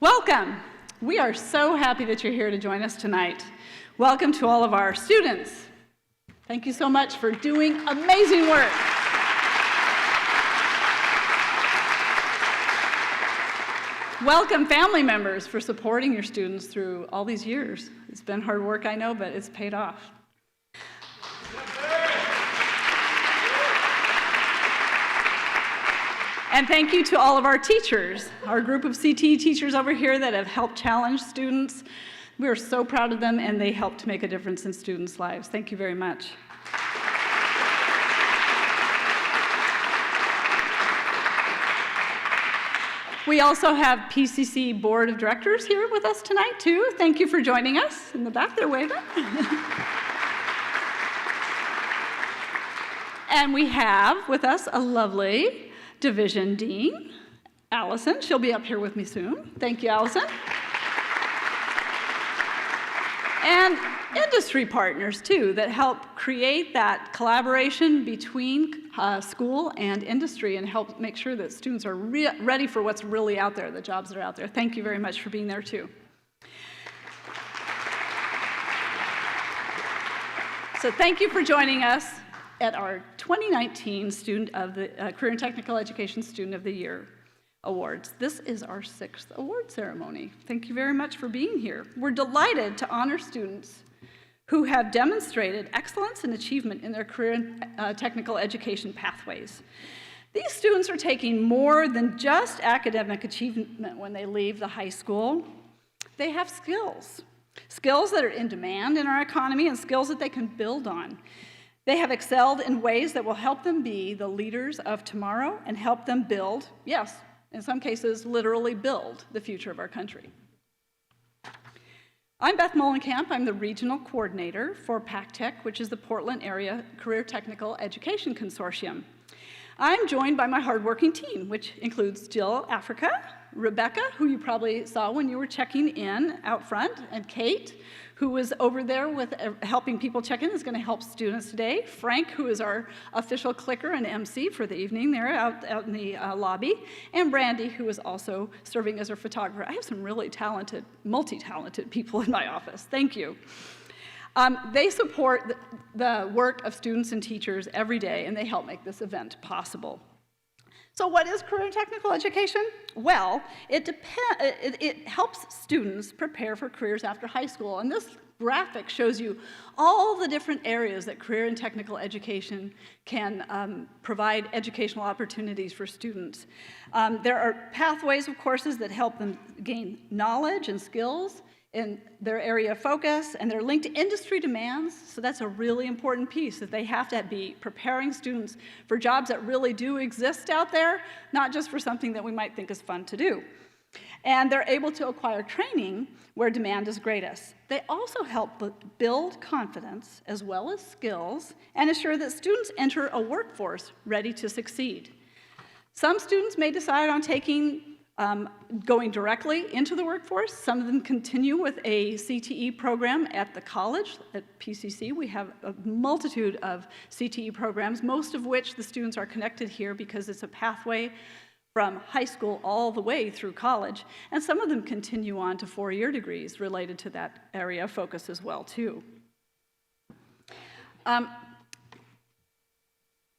Welcome. We are so happy that you're here to join us tonight. Welcome to all of our students. Thank you so much for doing amazing work. Welcome family members for supporting your students through all these years. It's been hard work, I know, but it's paid off. And thank you to all of our teachers, our group of CTE teachers over here that have helped challenge students. We are so proud of them, and they help to make a difference in students' lives. Thank you very much. We also have PCC Board of Directors here with us tonight, too. Thank you for joining us. In the back, they're waving. And we have with us a lovely Division Dean, Allison. She'll be up here with me soon. Thank you, Allison. And industry partners, too, that help create that collaboration between school and industry and help make sure that students are ready for what's really out there, the jobs that are out there. Thank you very much for being there, too. So thank you for joining us at our 2019 Student of the Career and Technical Education Student of the Year Awards. This is our 6th award ceremony. Thank you very much for being here. We're delighted to honor students who have demonstrated excellence and achievement in their career and technical education pathways. These students are taking more than just academic achievement when they leave the high school. They have skills that are in demand in our economy and skills that they can build on. They have excelled in ways that will help them be the leaders of tomorrow and help them build, yes, in some cases, literally build the future of our country. I'm Beth Molenkamp. I'm the Regional Coordinator for PACTEC, which is the Portland Area Career Technical Education Consortium. I'm joined by my hardworking team, which includes Jill Africa, Rebecca, who you probably saw when you were checking in out front, and Kate, who was over there with helping people check in, is going to help students today. Frank, who is our official clicker and MC for the evening there out in the lobby. And Brandy, who is also serving as our photographer. I have some really talented, multi-talented people in my office. Thank you. They support the work of students and teachers every day, and they help make this event possible. So what is career and technical education? Well, it helps students prepare for careers after high school. And this graphic shows you all the different areas that career and technical education can provide educational opportunities for students. There are pathways of courses that help them gain knowledge and skills in their area of focus, and they're linked to industry demands, so that's a really important piece, that they have to be preparing students for jobs that really do exist out there, not just for something that we might think is fun to do. And they're able to acquire training where demand is greatest. They also help build confidence as well as skills and ensure that students enter a workforce ready to succeed. Some students may decide on going directly into the workforce. Some of them continue with a CTE program at the college. At PCC, we have a multitude of CTE programs, most of which the students are connected here because it's a pathway from high school all the way through college. And some of them continue on to 4-year degrees related to that area of focus as well, too.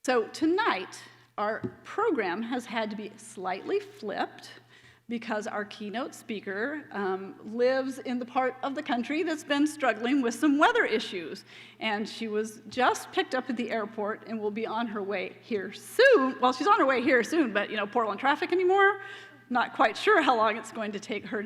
So tonight, our program has had to be slightly flipped because our keynote speaker lives in the part of the country that's been struggling with some weather issues. And she was just picked up at the airport and will be on her way here soon. Well, she's on her way here soon, but Portland traffic anymore? Not quite sure how long it's going to take her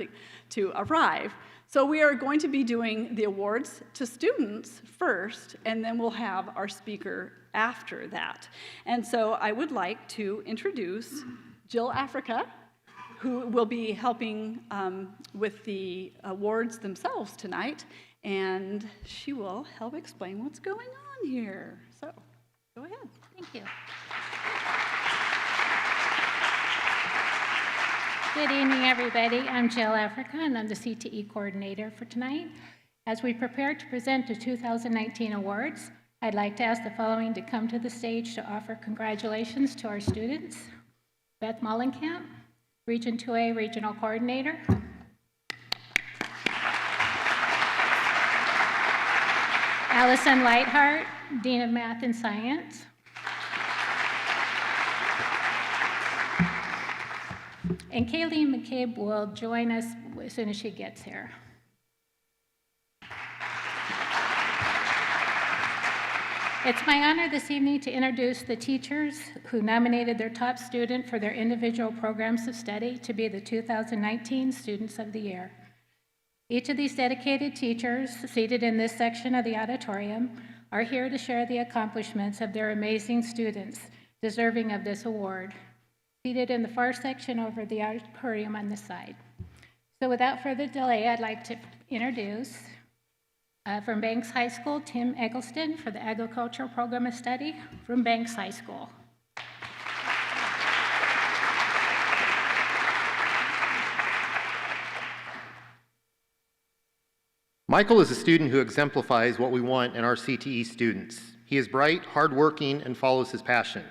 to arrive. So we are going to be doing the awards to students first, and then we'll have our speaker after that. And so I would like to introduce Jill Africa, who will be helping with the awards themselves tonight, and she will help explain what's going on here. So, go ahead. Thank you. Good evening, everybody. I'm Jill Africa, and I'm the CTE coordinator for tonight. As we prepare to present the 2019 awards, I'd like to ask the following to come to the stage to offer congratulations to our students. Beth Molenkamp, Region 2A Regional Coordinator. Allison Lightheart, Dean of Math and Science. And Kaylee McCabe will join us as soon as she gets here. It's my honor this evening to introduce the teachers who nominated their top student for their individual programs of study to be the 2019 Students of the Year. Each of these dedicated teachers seated in this section of the auditorium are here to share the accomplishments of their amazing students deserving of this award, seated in the far section over the auditorium on this side. So without further delay, I'd like to introduce from Banks High School, Tim Eggleston for the Agricultural Program of Study from Banks High School. Michael is a student who exemplifies what we want in our CTE students. He is bright, hardworking, and follows his passion.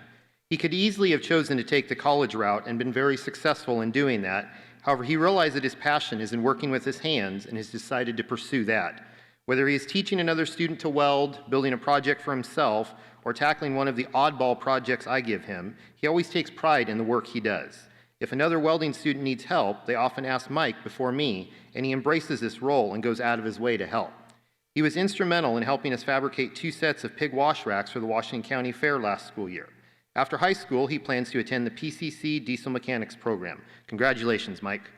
He could easily have chosen to take the college route and been very successful in doing that. However, he realized that his passion is in working with his hands and has decided to pursue that. Whether he is teaching another student to weld, building a project for himself, or tackling one of the oddball projects I give him, he always takes pride in the work he does. If another welding student needs help, they often ask Mike before me, and he embraces this role and goes out of his way to help. He was instrumental in helping us fabricate 2 sets of pig wash racks for the Washington County Fair last school year. After high school, he plans to attend the PCC Diesel Mechanics program. Congratulations, Mike.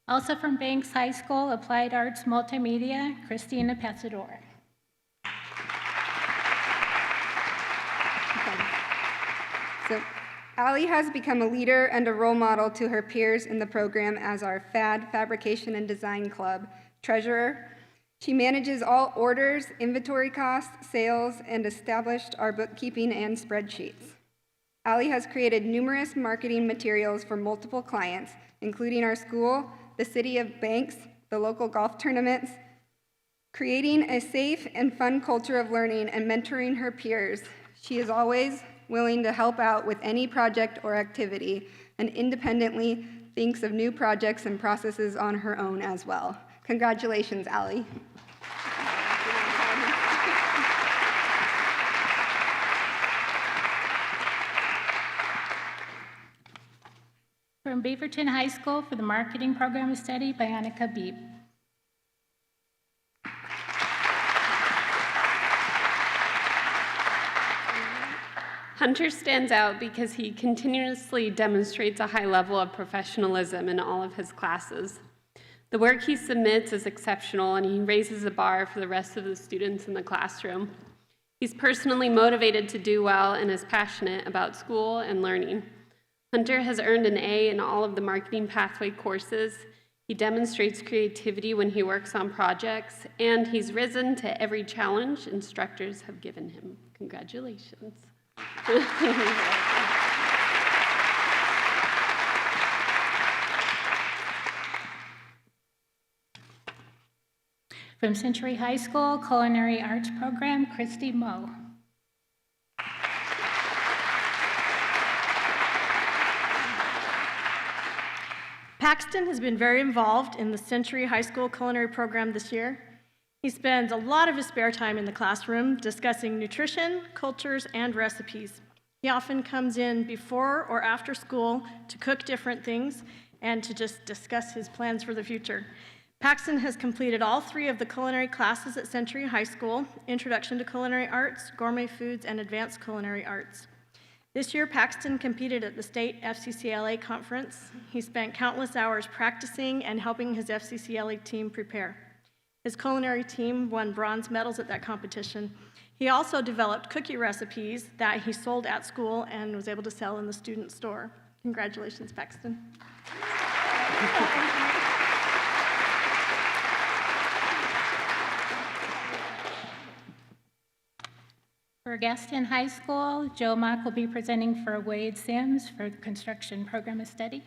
Also from Banks High School, Applied Arts Multimedia, Christina Pasador. So, Allie has become a leader and a role model to her peers in the program as our FAD, Fabrication and Design Club, treasurer. She manages all orders, inventory costs, sales, and established our bookkeeping and spreadsheets. Allie has created numerous marketing materials for multiple clients, including our school, the City of Banks, the local golf tournaments, creating a safe and fun culture of learning and mentoring her peers. She is always willing to help out with any project or activity, and independently thinks of new projects and processes on her own as well. Congratulations, Allie. From Beaverton High School for the Marketing Program of Study by Annika Beep. Hunter stands out because he continuously demonstrates a high level of professionalism in all of his classes. The work he submits is exceptional, and he raises the bar for the rest of the students in the classroom. He's personally motivated to do well and is passionate about school and learning. Hunter has earned an A in all of the marketing pathway courses. He demonstrates creativity when he works on projects, and he's risen to every challenge instructors have given him. Congratulations. From Century High School Culinary Arts Program, Christy Moe. Paxton has been very involved in the Century High School culinary program this year. He spends a lot of his spare time in the classroom discussing nutrition, cultures, and recipes. He often comes in before or after school to cook different things and to just discuss his plans for the future. Paxton has completed all 3 of the culinary classes at Century High School: Introduction to Culinary Arts, Gourmet Foods, and Advanced Culinary Arts. This year, Paxton competed at the state FCCLA conference. He spent countless hours practicing and helping his FCCLA team prepare. His culinary team won bronze medals at that competition. He also developed cookie recipes that he sold at school and was able to sell in the student store. Congratulations, Paxton. For Gaston High School, Joe Mock will be presenting for Wade Sims for the Construction Program of Study.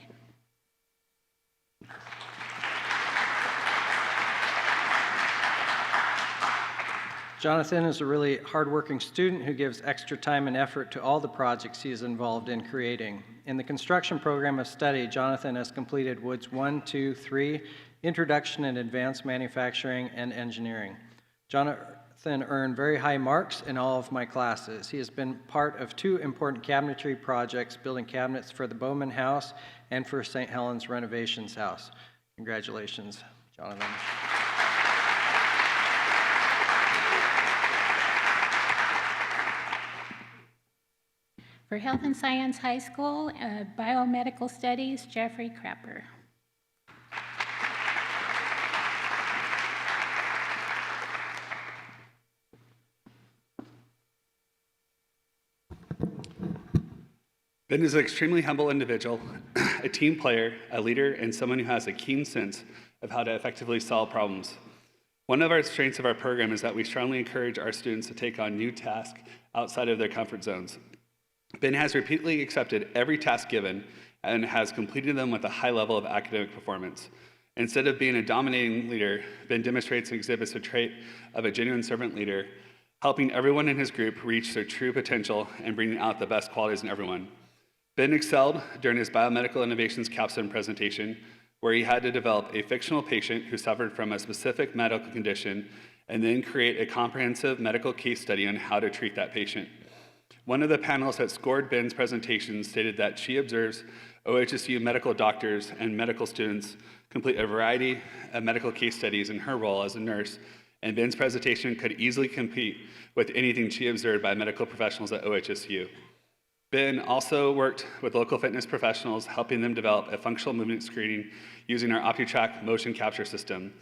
Jonathan is a really hardworking student who gives extra time and effort to all the projects he is involved in creating. In the construction program of study, Jonathan has completed Woods 1, 2, 3, Introduction in Advanced Manufacturing and Engineering. Jonathan earned very high marks in all of my classes. He has been part of 2 important cabinetry projects, building cabinets for the Bowman House and for St. Helens Renovations House. Congratulations, Jonathan. For Health and Science High School, Biomedical Studies, Jeffrey Crapper. Ben is an extremely humble individual, a team player, a leader, and someone who has a keen sense of how to effectively solve problems. One of our strengths of our program is that we strongly encourage our students to take on new tasks outside of their comfort zones. Ben has repeatedly accepted every task given and has completed them with a high level of academic performance. Instead of being a dominating leader, Ben demonstrates and exhibits a trait of a genuine servant leader, helping everyone in his group reach their true potential and bringing out the best qualities in everyone. Ben excelled during his Biomedical Innovations capstone presentation, where he had to develop a fictional patient who suffered from a specific medical condition and then create a comprehensive medical case study on how to treat that patient. One of the panelists that scored Ben's presentation stated that she observes OHSU medical doctors and medical students complete a variety of medical case studies in her role as a nurse, and Ben's presentation could easily compete with anything she observed by medical professionals at OHSU. Ben also worked with local fitness professionals, helping them develop a functional movement screening using our OptiTrack motion capture system.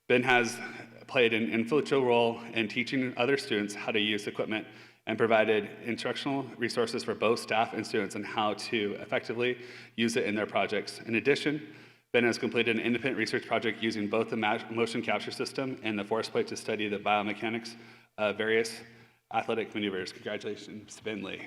Ben has played an influential role in teaching other students how to use equipment and provided instructional resources for both staff and students on how to effectively use it in their projects. In addition, Ben has completed an independent research project using both the motion capture system and the force plate to study the biomechanics of various athletic maneuvers. Congratulations, Ben Lee.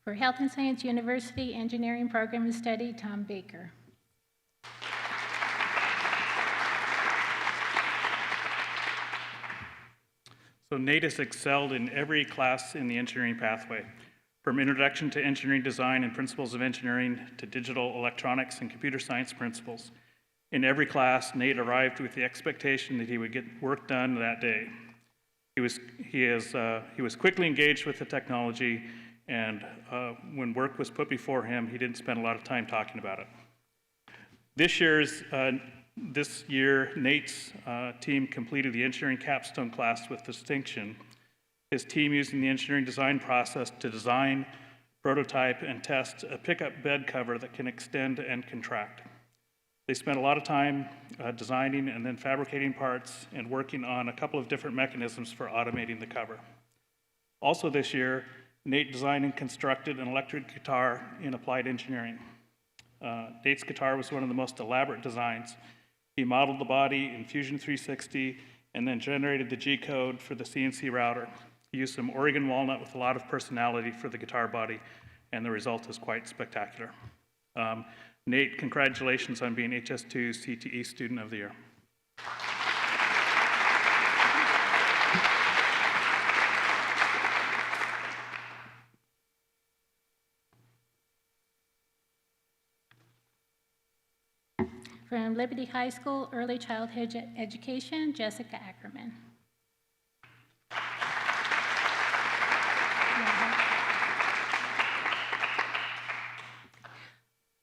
For Health and Science University Engineering Program of Study, Tom Baker. So Nate has excelled in every class in the engineering pathway, from Introduction to Engineering Design and Principles of Engineering to Digital Electronics and Computer Science Principles. In every class, Nate arrived with the expectation that he would get work done that day. He was quickly engaged with the technology, and when work was put before him, he didn't spend a lot of time talking about it. This year, Nate's team completed the engineering capstone class with distinction. His team using the engineering design process to design, prototype, and test a pickup bed cover that can extend and contract. They spent a lot of time designing and then fabricating parts and working on a couple of different mechanisms for automating the cover. Also this year, Nate designed and constructed an electric guitar in applied engineering. Nate's guitar was one of the most elaborate designs. He modeled the body in Fusion 360 and then generated the G code for the CNC router. He used some Oregon walnut with a lot of personality for the guitar body, and the result is quite spectacular. Nate, congratulations on being HS2 CTE Student of the Year. From Liberty High School, Early Childhood Education, Jessica Ackerman.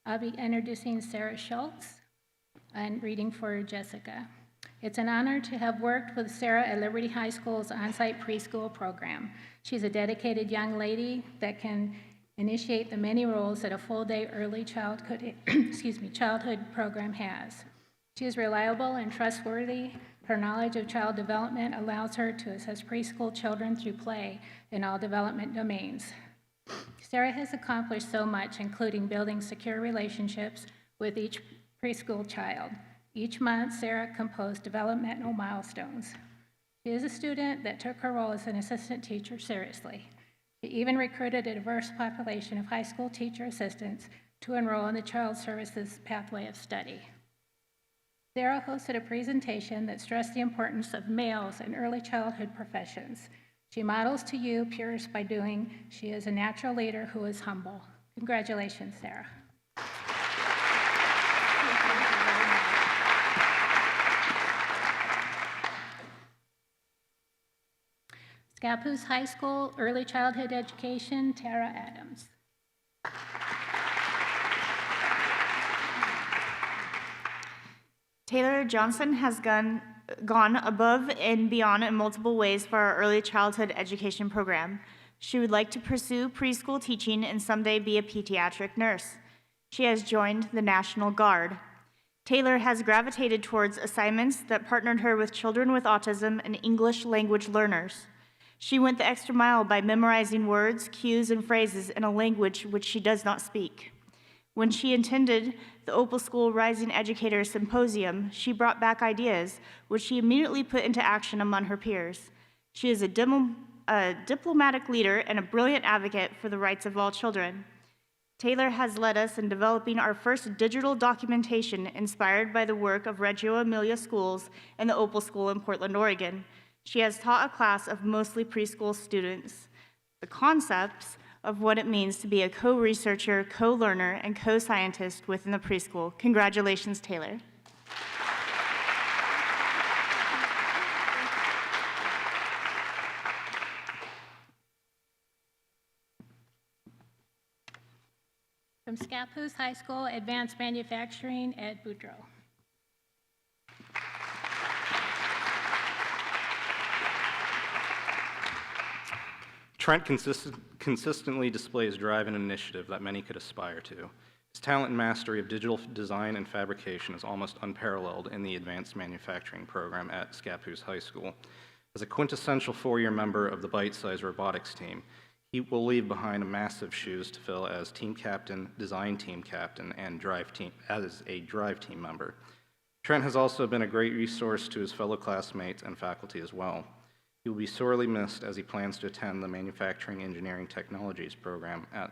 I'll be introducing Sarah Schultz and reading for Jessica. It's an honor to have worked with Sarah at Liberty High School's on-site preschool program. She's a dedicated young lady that can initiate the many roles that a full-day early childhood program has. She is reliable and trustworthy. Her knowledge of child development allows her to assess preschool children through play in all development domains. Sarah has accomplished so much, including building secure relationships with each preschool child. Each month, Sarah composed developmental milestones. She is a student that took her role as an assistant teacher seriously. She even recruited a diverse population of high school teacher assistants to enroll in the Child Services Pathway of Study. Sarah hosted a presentation that stressed the importance of males in early childhood professions. She models to you peers by doing. She is a natural leader who is humble. Congratulations, Sarah. Scappoose High School Early Childhood Education, Tara Adams. Taylor Johnson has gone above and beyond in multiple ways for our early childhood education program. She would like to pursue preschool teaching and someday be a pediatric nurse. She has joined the National Guard. Taylor has gravitated towards assignments that partnered her with children with autism and English language learners. She went the extra mile by memorizing words, cues, and phrases in a language which she does not speak. When she attended the Opal School Rising Educator Symposium, she brought back ideas, which she immediately put into action among her peers. She is a diplomatic leader and a brilliant advocate for the rights of all children. Taylor has led us in developing our first digital documentation inspired by the work of Reggio Emilia Schools and the Opal School in Portland, Oregon. She has taught a class of mostly preschool students the concepts of what it means to be a co-researcher, co-learner, and co-scientist within the preschool. Congratulations, Taylor. From Scappoose High School, Advanced Manufacturing, Ed Boudreau. Trent consistently displays drive and initiative that many could aspire to. His talent and mastery of digital design and fabrication is almost unparalleled in the Advanced Manufacturing program at Scappoose High School. As a quintessential four-year member of the Bite-Size Robotics team, he will leave behind massive shoes to fill as team captain, design team captain, and as a drive team member. Trent has also been a great resource to his fellow classmates and faculty as well. He will be sorely missed as he plans to attend the Manufacturing Engineering Technologies program at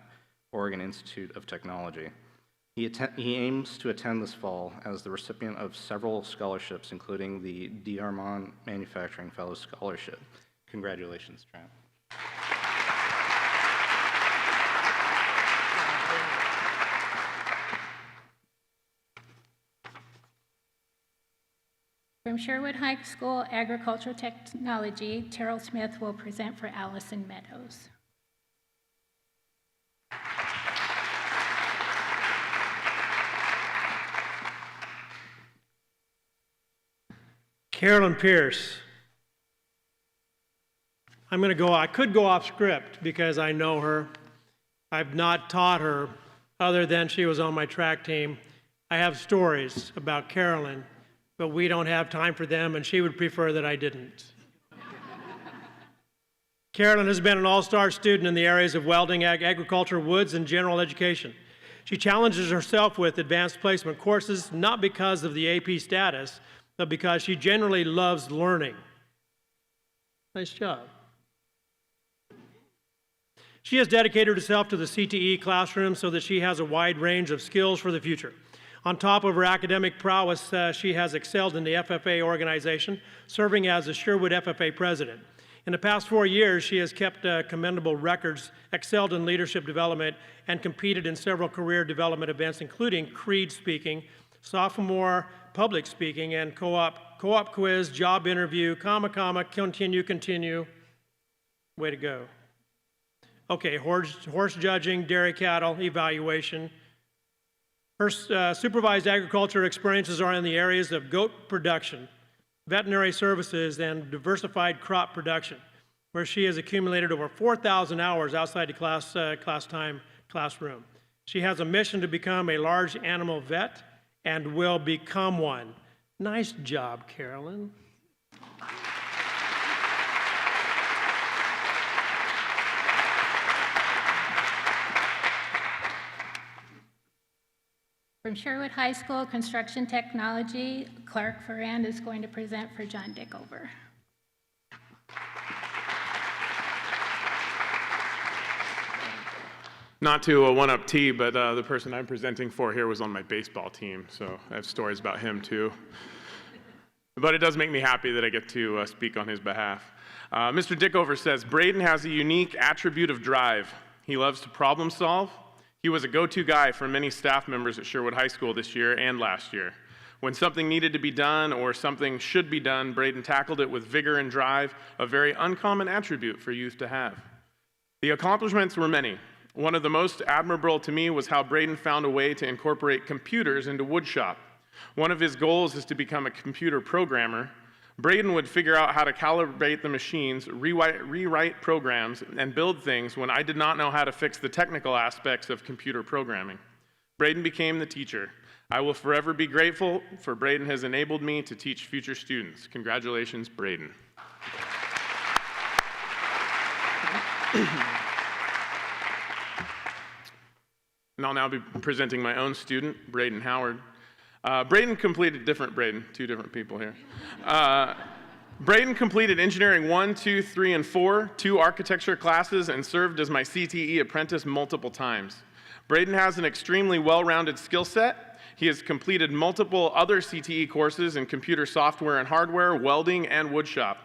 Oregon Institute of Technology. He aims to attend this fall as the recipient of several scholarships, including the D'Armand Manufacturing Fellow Scholarship. Congratulations, Trent. From Sherwood High School Agricultural Technology, Terrell Smith will present for Allison Meadows. Carolyn Pierce. I could go off script because I know her. I've not taught her other than she was on my track team. I have stories about Carolyn, but we don't have time for them, and she would prefer that I didn't. Carolyn has been an all-star student in the areas of welding, agriculture, woods, and general education. She challenges herself with advanced placement courses, not because of the AP status, but because she generally loves learning. Nice job. She has dedicated herself to the CTE classroom so that she has a wide range of skills for the future. On top of her academic prowess, she has excelled in the FFA organization, serving as the Sherwood FFA president. In the past 4 years, she has kept commendable records, excelled in leadership development, and competed in several career development events, including Creed speaking, sophomore public speaking, and co-op quiz, job interview, continue. Way to go. Okay, horse judging, dairy cattle, evaluation. Her supervised agriculture experiences are in the areas of goat production, veterinary services, and diversified crop production, where she has accumulated over 4,000 hours outside the classroom. She has a mission to become a large animal vet and will become one. Nice job, Carolyn. From Sherwood High School Construction Technology, Clark Ferrand is going to present for John Dickover. Not to a one-up T, but the person I'm presenting for here was on my baseball team, so I have stories about him too. But it does make me happy that I get to speak on his behalf. Mr. Dickover says, Braden has a unique attribute of drive. He loves to problem solve. He was a go-to guy for many staff members at Sherwood High School this year and last year. When something needed to be done or something should be done, Braden tackled it with vigor and drive, a very uncommon attribute for youth to have. The accomplishments were many. One of the most admirable to me was how Braden found a way to incorporate computers into woodshop. One of his goals is to become a computer programmer. Braden would figure out how to calibrate the machines, rewrite programs, and build things when I did not know how to fix the technical aspects of computer programming. Braden became the teacher. I will forever be grateful for Braden has enabled me to teach future students. Congratulations, Braden. And I'll now be presenting my own student, Braden Howard. Braden completed, different Braden, two different people here. Braden completed engineering 1, 2, 3, and 4, 2 architecture classes, and served as my CTE apprentice multiple times. Braden has an extremely well-rounded skill set. He has completed multiple other CTE courses in computer software and hardware, welding, and woodshop.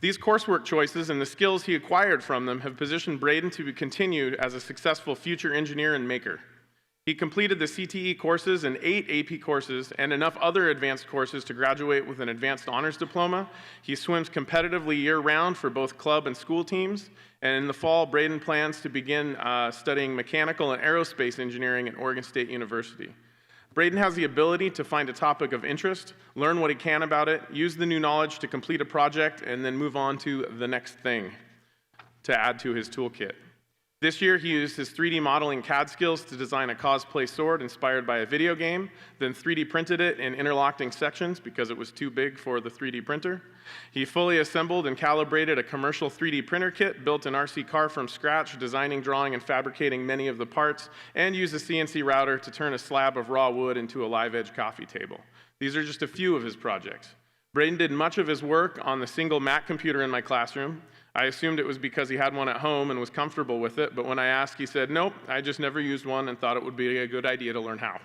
These coursework choices and the skills he acquired from them have positioned Braden to be continued as a successful future engineer and maker. He completed the CTE courses and 8 AP courses and enough other advanced courses to graduate with an advanced honors diploma. He swims competitively year-round for both club and school teams. And in the fall, Braden plans to begin studying mechanical and aerospace engineering at Oregon State University. Braden has the ability to find a topic of interest, learn what he can about it, use the new knowledge to complete a project, and then move on to the next thing to add to his toolkit. This year, he used his 3D modeling CAD skills to design a cosplay sword inspired by a video game, then 3D printed it in interlocking sections because it was too big for the 3D printer. He fully assembled and calibrated a commercial 3D printer kit, built an RC car from scratch, designing, drawing, and fabricating many of the parts, and used a CNC router to turn a slab of raw wood into a live-edge coffee table. These are just a few of his projects. Braden did much of his work on the single Mac computer in my classroom. I assumed it was because he had one at home and was comfortable with it, but when I asked, he said, nope, I just never used one and thought it would be a good idea to learn how.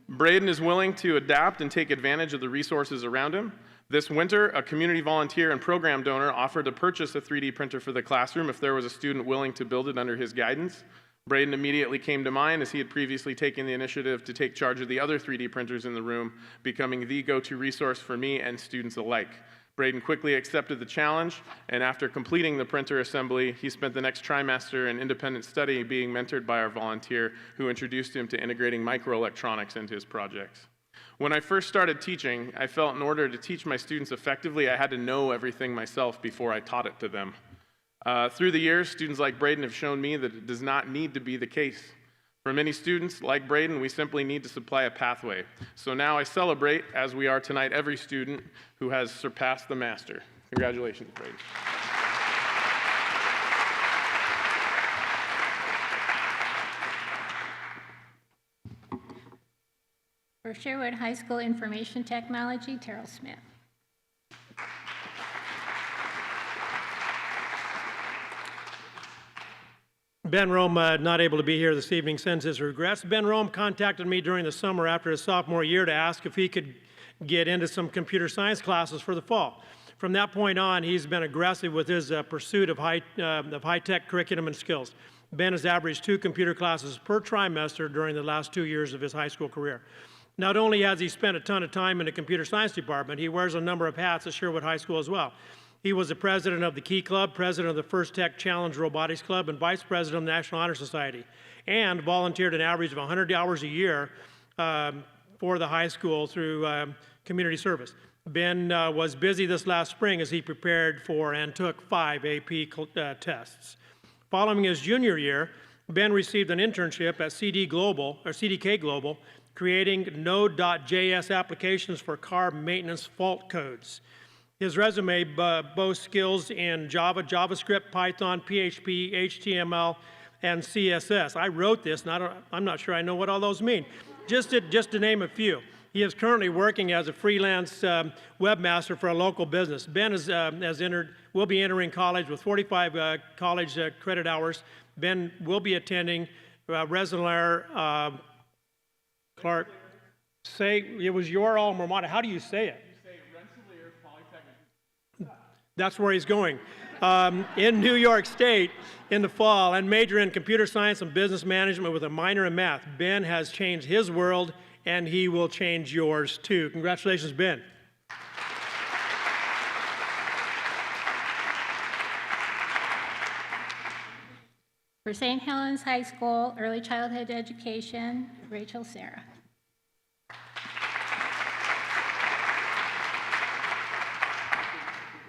Braden is willing to adapt and take advantage of the resources around him. This winter, a community volunteer and program donor offered to purchase a 3D printer for the classroom if there was a student willing to build it under his guidance. Braden immediately came to mind as he had previously taken the initiative to take charge of the other 3D printers in the room, becoming the go-to resource for me and students alike. Braden quickly accepted the challenge, and after completing the printer assembly, he spent the next trimester in independent study being mentored by our volunteer who introduced him to integrating microelectronics into his projects. When I first started teaching, I felt in order to teach my students effectively, I had to know everything myself before I taught it to them. Through the years, students like Braden have shown me that it does not need to be the case. For many students, like Braden, we simply need to supply a pathway. So now I celebrate, as we are tonight, every student who has surpassed the master. Congratulations, Braden. For Sherwood High School Information Technology, Terrell Smith. Ben Rome, not able to be here this evening, sends his regrets. Ben Rome contacted me during the summer after his sophomore year to ask if he could get into some computer science classes for the fall. From that point on, he's been aggressive with his pursuit of high-tech curriculum and skills. Ben has averaged 2 computer classes per trimester during the last 2 years of his high school career. Not only has he spent a ton of time in the computer science department, he wears a number of hats at Sherwood High School as well. He was the president of the Key Club, president of the First Tech Challenge Robotics Club, and vice president of the National Honor Society, and volunteered an average of 100 hours a year for the high school through community service. Ben was busy this last spring as he prepared for and took 5 AP tests. Following his junior year, Ben received an internship at CDK Global, creating Node.js applications for car maintenance fault codes. His resume boasts skills in Java, JavaScript, Python, PHP, HTML, and CSS. I wrote this, and I'm not sure I know what all those mean. just to name a few. He is currently working as a freelance webmaster for a local business. Ben will be entering college with 45 college credit hours. Ben will be attending Rensselaer Clark. Say, it was your alma mater. How do you say it? You say Rensselaer Polytechnic. That's where he's going. In New York State in the fall, and major in computer science and business management with a minor in math. Ben has changed his world, and he will change yours too. Congratulations, Ben. For St. Helens High School, Early Childhood Education, Rachel Sarah.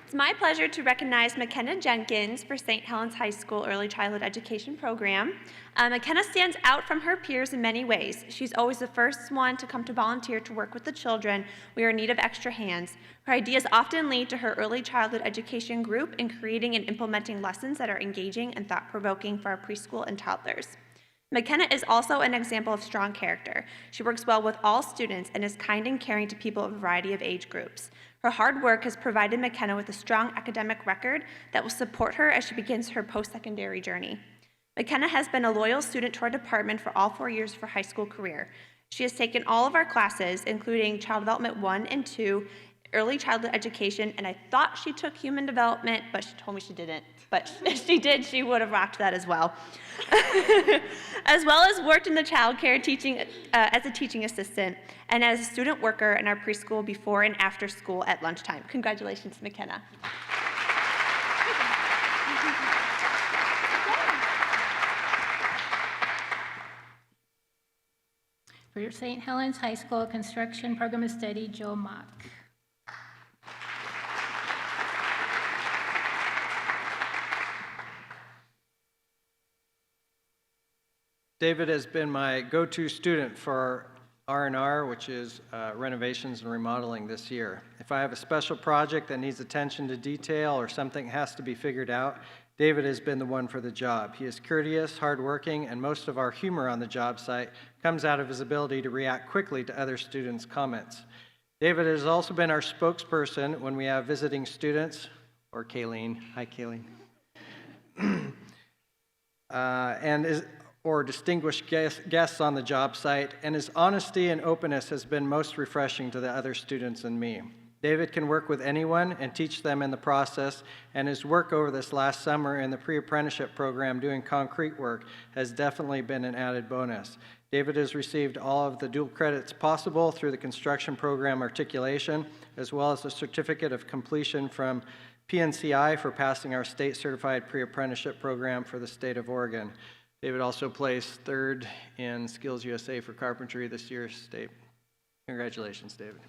It's my pleasure to recognize McKenna Jenkins for St. Helens High School Early Childhood Education Program. McKenna stands out from her peers in many ways. She's always the first one to come to volunteer to work with the children. We are in need of extra hands. Her ideas often lead to her early childhood education group in creating and implementing lessons that are engaging and thought-provoking for our preschool and toddlers. McKenna is also an example of strong character. She works well with all students and is kind and caring to people of a variety of age groups. Her hard work has provided McKenna with a strong academic record that will support her as she begins her post-secondary journey. McKenna has been a loyal student to our department for all 4 years of her high school career. She has taken all of our classes, including Child Development 1 and 2, Early Childhood Education, and I thought she took Human Development, but she told me she didn't. But if she did, she would have rocked that as well. As well as worked in the child care teaching as a teaching assistant and as a student worker in our preschool before and after school at lunchtime. Congratulations, McKenna. For your St. Helens High School Construction Program of Study, Joe Mock. David has been my go-to student for R&R, which is renovations and remodeling this year. If I have a special project that needs attention to detail or something has to be figured out, David has been the one for the job. He is courteous, hardworking, and most of our humor on the job site comes out of his ability to react quickly to other students' comments. David has also been our spokesperson when we have visiting students, or Kayleen. Hi, Kayleen. Or distinguished guests on the job site, and his honesty and openness has been most refreshing to the other students and me. David can work with anyone and teach them in the process, and his work over this last summer in the pre-apprenticeship program doing concrete work has definitely been an added bonus. David has received all of the dual credits possible through the construction program articulation, as well as a certificate of completion from PNCI for passing our state-certified pre-apprenticeship program for the state of Oregon. David also placed third in Skills USA for carpentry this year's state. Congratulations, David.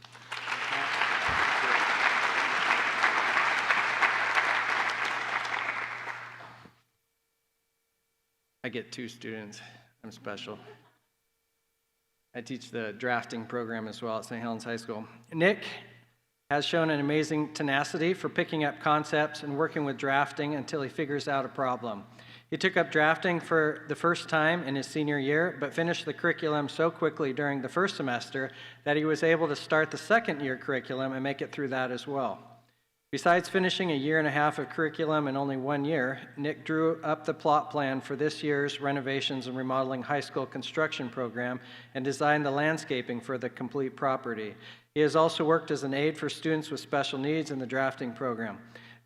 I get 2 students. I'm special. I teach the drafting program as well at St. Helens High School. Nick has shown an amazing tenacity for picking up concepts and working with drafting until he figures out a problem. He took up drafting for the first time in his senior year, but finished the curriculum so quickly during the first semester that he was able to start the second year curriculum and make it through that as well. Besides finishing a 1.5 years of curriculum in only 1 year, Nick drew up the plot plan for this year's renovations and remodeling high school construction program and designed the landscaping for the complete property. He has also worked as an aide for students with special needs in the drafting program.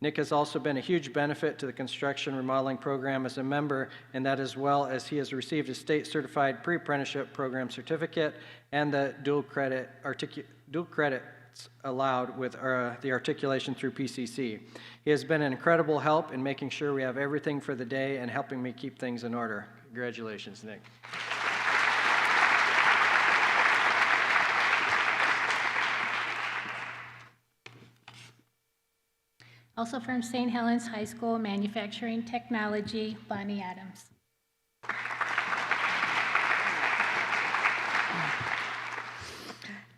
Nick has also been a huge benefit to the construction remodeling program as a member, and that as well as he has received a state-certified pre-apprenticeship program certificate and the dual credits allowed with the articulation through PCC. He has been an incredible help in making sure we have everything for the day and helping me keep things in order. Congratulations, Nick. Also from St. Helens High School, Manufacturing Technology, Bonnie Adams.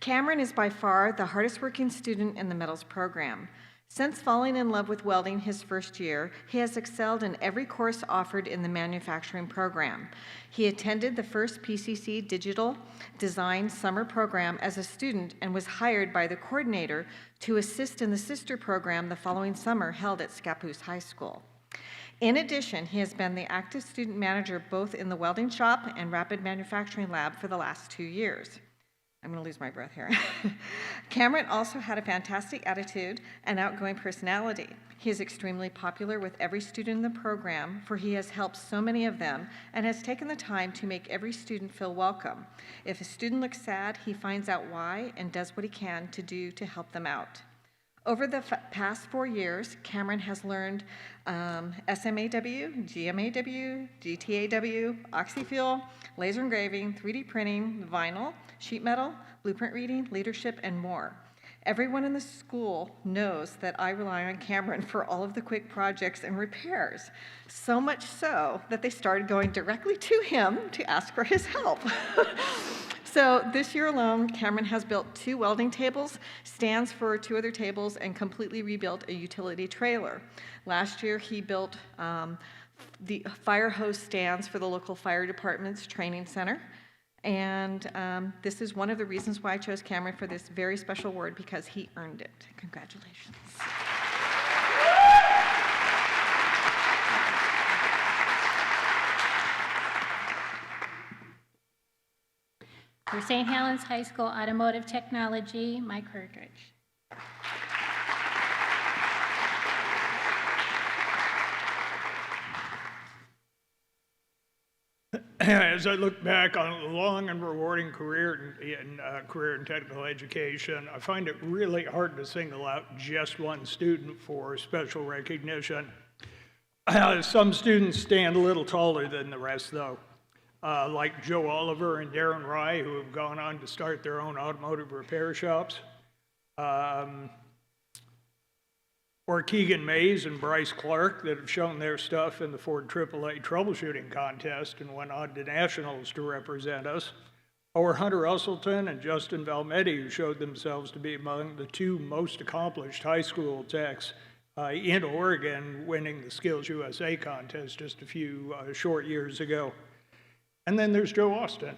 Cameron is by far the hardest working student in the Metals program. Since falling in love with welding his first year, he has excelled in every course offered in the manufacturing program. He attended the first PCC Digital Design Summer Program as a student and was hired by the coordinator to assist in the sister program the following summer held at Scappoose High School. In addition, he has been the active student manager both in the welding shop and rapid manufacturing lab for the last 2 years. I'm going to lose my breath here. Cameron also had a fantastic attitude and outgoing personality. He is extremely popular with every student in the program, for he has helped so many of them and has taken the time to make every student feel welcome. If a student looks sad, he finds out why and does what he can to do to help them out. Over the past 4 years, Cameron has learned SMAW, GMAW, GTAW, oxyfuel, laser engraving, 3D printing, vinyl, sheet metal, blueprint reading, leadership, and more. Everyone in the school knows that I rely on Cameron for all of the quick projects and repairs, so much so that they started going directly to him to ask for his help. So this year alone, Cameron has built 2 welding tables, stands for 2 other tables, and completely rebuilt a utility trailer. Last year, he built the fire hose stands for the local fire department's training center. And this is one of the reasons why I chose Cameron for this very special award, because he earned it. Congratulations. For St. Helens High School Automotive Technology, Mike Herdrich. As I look back on a long and rewarding career in technical education, I find it really hard to single out just one student for special recognition. Some students stand a little taller than the rest, though. Like Joe Oliver and Darren Rye, who have gone on to start their own automotive repair shops. Or Keegan Mays and Bryce Clark, that have shown their stuff in the Ford AAA troubleshooting contest and went on to nationals to represent us. Or Hunter Usselton and Justin Valmetti, who showed themselves to be among the 2 most accomplished high school techs in Oregon, winning the Skills USA contest just a few short years ago. And then there's Joe Austin.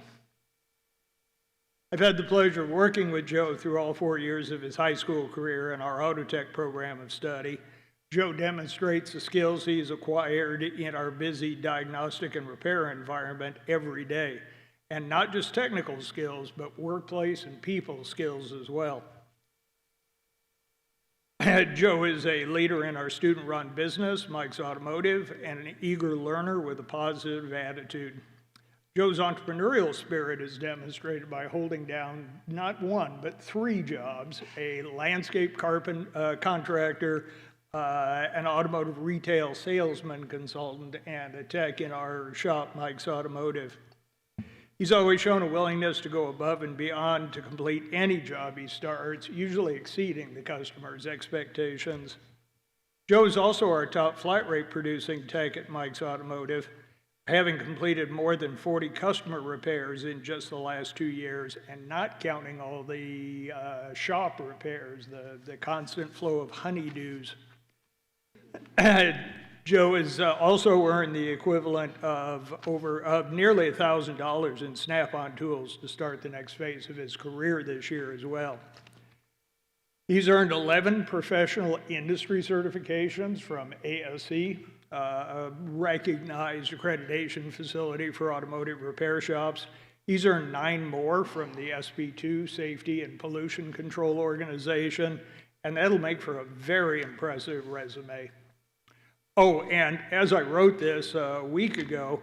I've had the pleasure of working with Joe through all 4 years of his high school career in our Autotech program of study. Joe demonstrates the skills he's acquired in our busy diagnostic and repair environment every day. And not just technical skills, but workplace and people skills as well. Joe is a leader in our student-run business, Mike's Automotive, and an eager learner with a positive attitude. Joe's entrepreneurial spirit is demonstrated by holding down not 1, but 3 jobs: a landscape contractor, an automotive retail salesman consultant, and a tech in our shop, Mike's Automotive. He's always shown a willingness to go above and beyond to complete any job he starts, usually exceeding the customer's expectations. Joe is also our top flat rate producing tech at Mike's Automotive, having completed more than 40 customer repairs in just the last 2 years, and not counting all the shop repairs, the constant flow of honeydews. Joe has also earned the equivalent of nearly $1,000 in Snap-on tools to start the next phase of his career this year as well. He's earned 11 professional industry certifications from ASE, a recognized accreditation facility for automotive repair shops. He's earned 9 more from the SP2 Safety and Pollution Control Organization, and that'll make for a very impressive resume. Oh, and as I wrote this a week ago,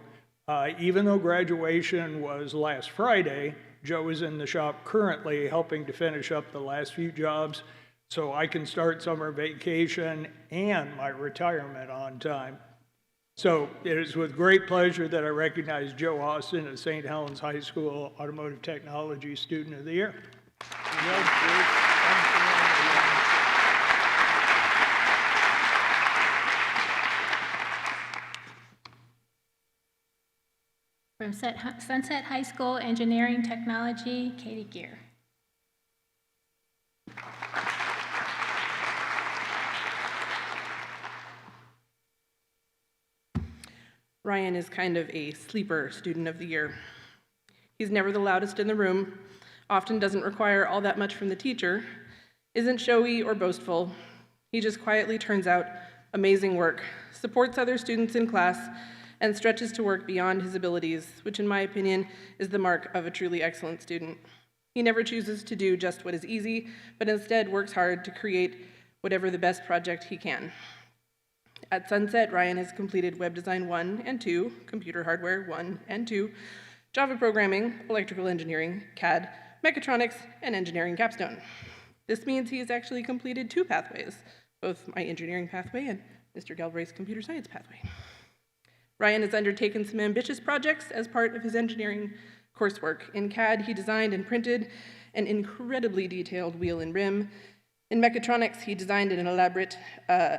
even though graduation was last Friday, Joe is in the shop currently helping to finish up the last few jobs so I can start summer vacation and my retirement on time. So it is with great pleasure that I recognize Joe Austin as St. Helens High School Automotive Technology Student of the Year. From Sunset High School Engineering Technology, Katie Gear. Ryan is kind of a sleeper student of the year. He's never the loudest in the room, often doesn't require all that much from the teacher, isn't showy or boastful. He just quietly turns out amazing work, supports other students in class, and stretches to work beyond his abilities, which in my opinion is the mark of a truly excellent student. He never chooses to do just what is easy, but instead works hard to create whatever the best project he can. At Sunset, Ryan has completed Web Design 1 and 2, Computer Hardware 1 and 2, Java Programming, Electrical Engineering, CAD, Mechatronics, and Engineering Capstone. This means he has actually completed 2 pathways, both my engineering pathway and Mr. Galbraith's computer science pathway. Ryan has undertaken some ambitious projects as part of his engineering coursework. In CAD, he designed and printed an incredibly detailed wheel and rim. In mechatronics, he designed an elaborate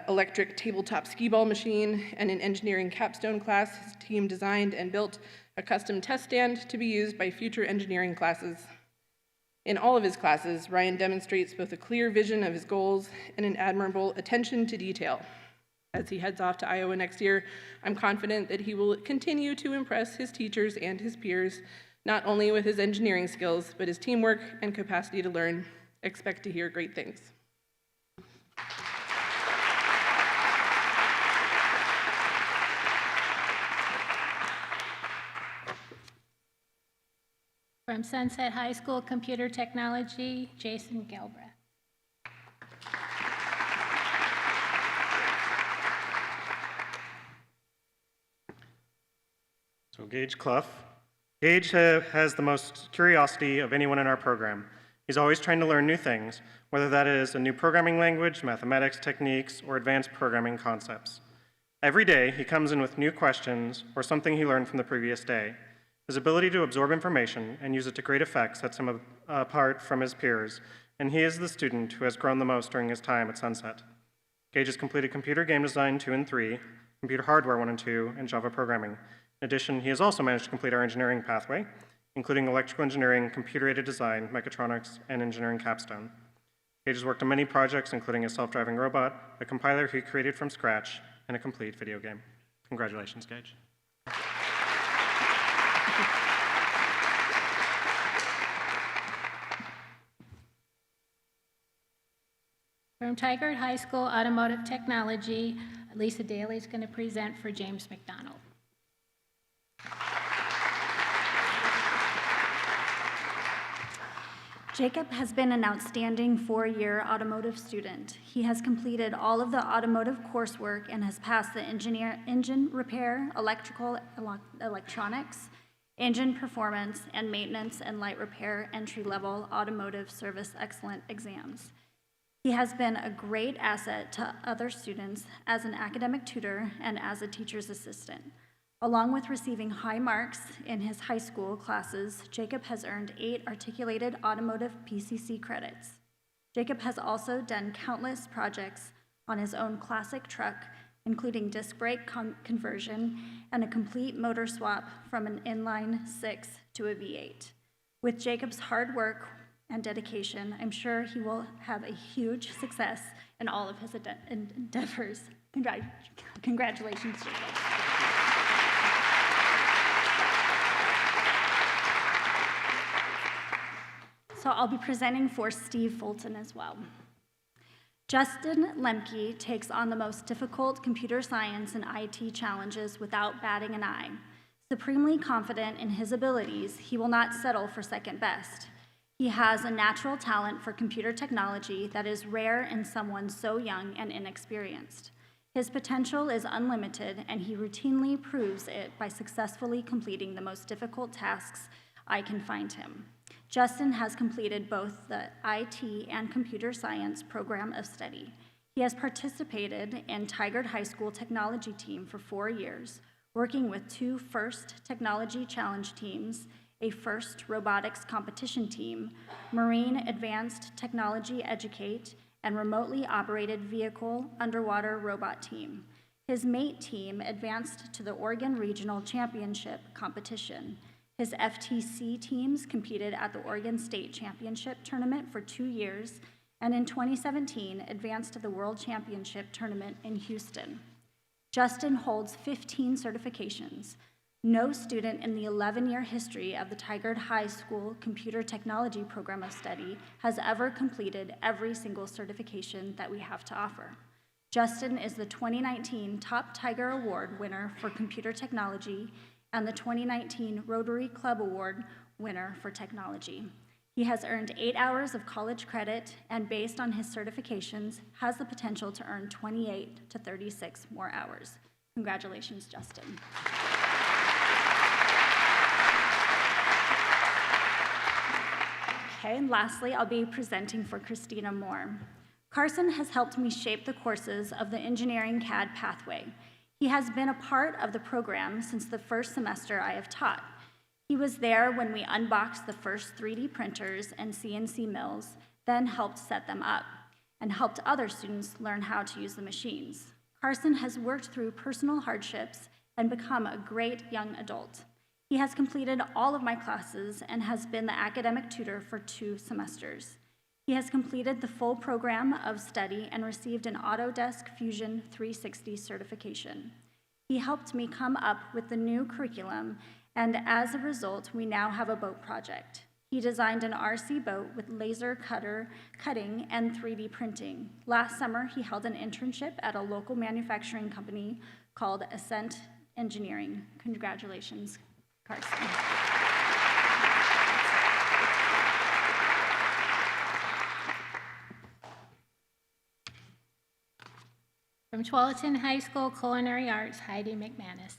electric tabletop skee-ball machine, and in engineering capstone class, his team designed and built a custom test stand to be used by future engineering classes. In all of his classes, Ryan demonstrates both a clear vision of his goals and an admirable attention to detail. As he heads off to Iowa next year, I'm confident that he will continue to impress his teachers and his peers, not only with his engineering skills, but his teamwork and capacity to learn. Expect to hear great things. From Sunset High School Computer Technology, Jason Galbraith. So Gage Clough. Gage has the most curiosity of anyone in our program. He's always trying to learn new things, whether that is a new programming language, mathematics techniques, or advanced programming concepts. Every day, he comes in with new questions or something he learned from the previous day. His ability to absorb information and use it to great effect sets him apart from his peers, and he is the student who has grown the most during his time at Sunset. Gage has completed Computer Game Design 2 and 3, Computer Hardware 1 and 2, and Java Programming. In addition, he has also managed to complete our engineering pathway, including electrical engineering, computer-aided design, mechatronics, and engineering capstone. Gage has worked on many projects, including a self-driving robot, a compiler he created from scratch, and a complete video game. Congratulations, Gage. From Tigard High School Automotive Technology, Lisa Daly is going to present for James McDonald. Jacob has been an outstanding 4-year automotive student. He has completed all of the automotive coursework and has passed the engine repair, electronics, engine performance, and maintenance and light repair entry-level automotive service excellent exams. He has been a great asset to other students as an academic tutor and as a teacher's assistant. Along with receiving high marks in his high school classes, Jacob has earned 8 articulated automotive PCC credits. Jacob has also done countless projects on his own classic truck, including disc brake conversion and a complete motor swap from an inline 6 to a V8. With Jacob's hard work and dedication, I'm sure he will have a huge success in all of his endeavors. Congratulations, Jacob. So I'll be presenting for Steve Fulton as well. Justin Lemke takes on the most difficult computer science and IT challenges without batting an eye. Supremely confident in his abilities, he will not settle for second best. He has a natural talent for computer technology that is rare in someone so young and inexperienced. His potential is unlimited, and he routinely proves it by successfully completing the most difficult tasks I can find him. Justin has completed both the IT and computer science program of study. He has participated in Tigard High School Technology Team for 4 years, working with 2 FIRST Technology Challenge teams, a FIRST Robotics Competition team, Marine Advanced Technology Educate, and remotely operated vehicle underwater robot team. His mate team advanced to the Oregon Regional Championship competition. His FTC teams competed at the Oregon State Championship Tournament for 2 years, and in 2017 advanced to the World Championship Tournament in Houston. Justin holds 15 certifications. No student in the 11-year history of the Tigard High School Computer Technology Program of Study has ever completed every single certification that we have to offer. Justin is the 2019 Top Tiger Award winner for Computer Technology and the 2019 Rotary Club Award winner for Technology. He has earned 8 hours of college credit and, based on his certifications, has the potential to earn 28 to 36 more hours. Congratulations, Justin. Okay, and lastly, I'll be presenting for Christina Moore. Carson has helped me shape the courses of the engineering CAD pathway. He has been a part of the program since the first semester I have taught. He was there when we unboxed the first 3D printers and CNC mills, then helped set them up, and helped other students learn how to use the machines. Carson has worked through personal hardships and become a great young adult. He has completed all of my classes and has been the academic tutor for 2 semesters. He has completed the full program of study and received an Autodesk Fusion 360 certification. He helped me come up with the new curriculum, and as a result, we now have a boat project. He designed an RC boat with laser cutting and 3D printing. Last summer, he held an internship at a local manufacturing company called Ascent Engineering. Congratulations, Carson. From Tualatin High School Culinary Arts, Heidi McManus.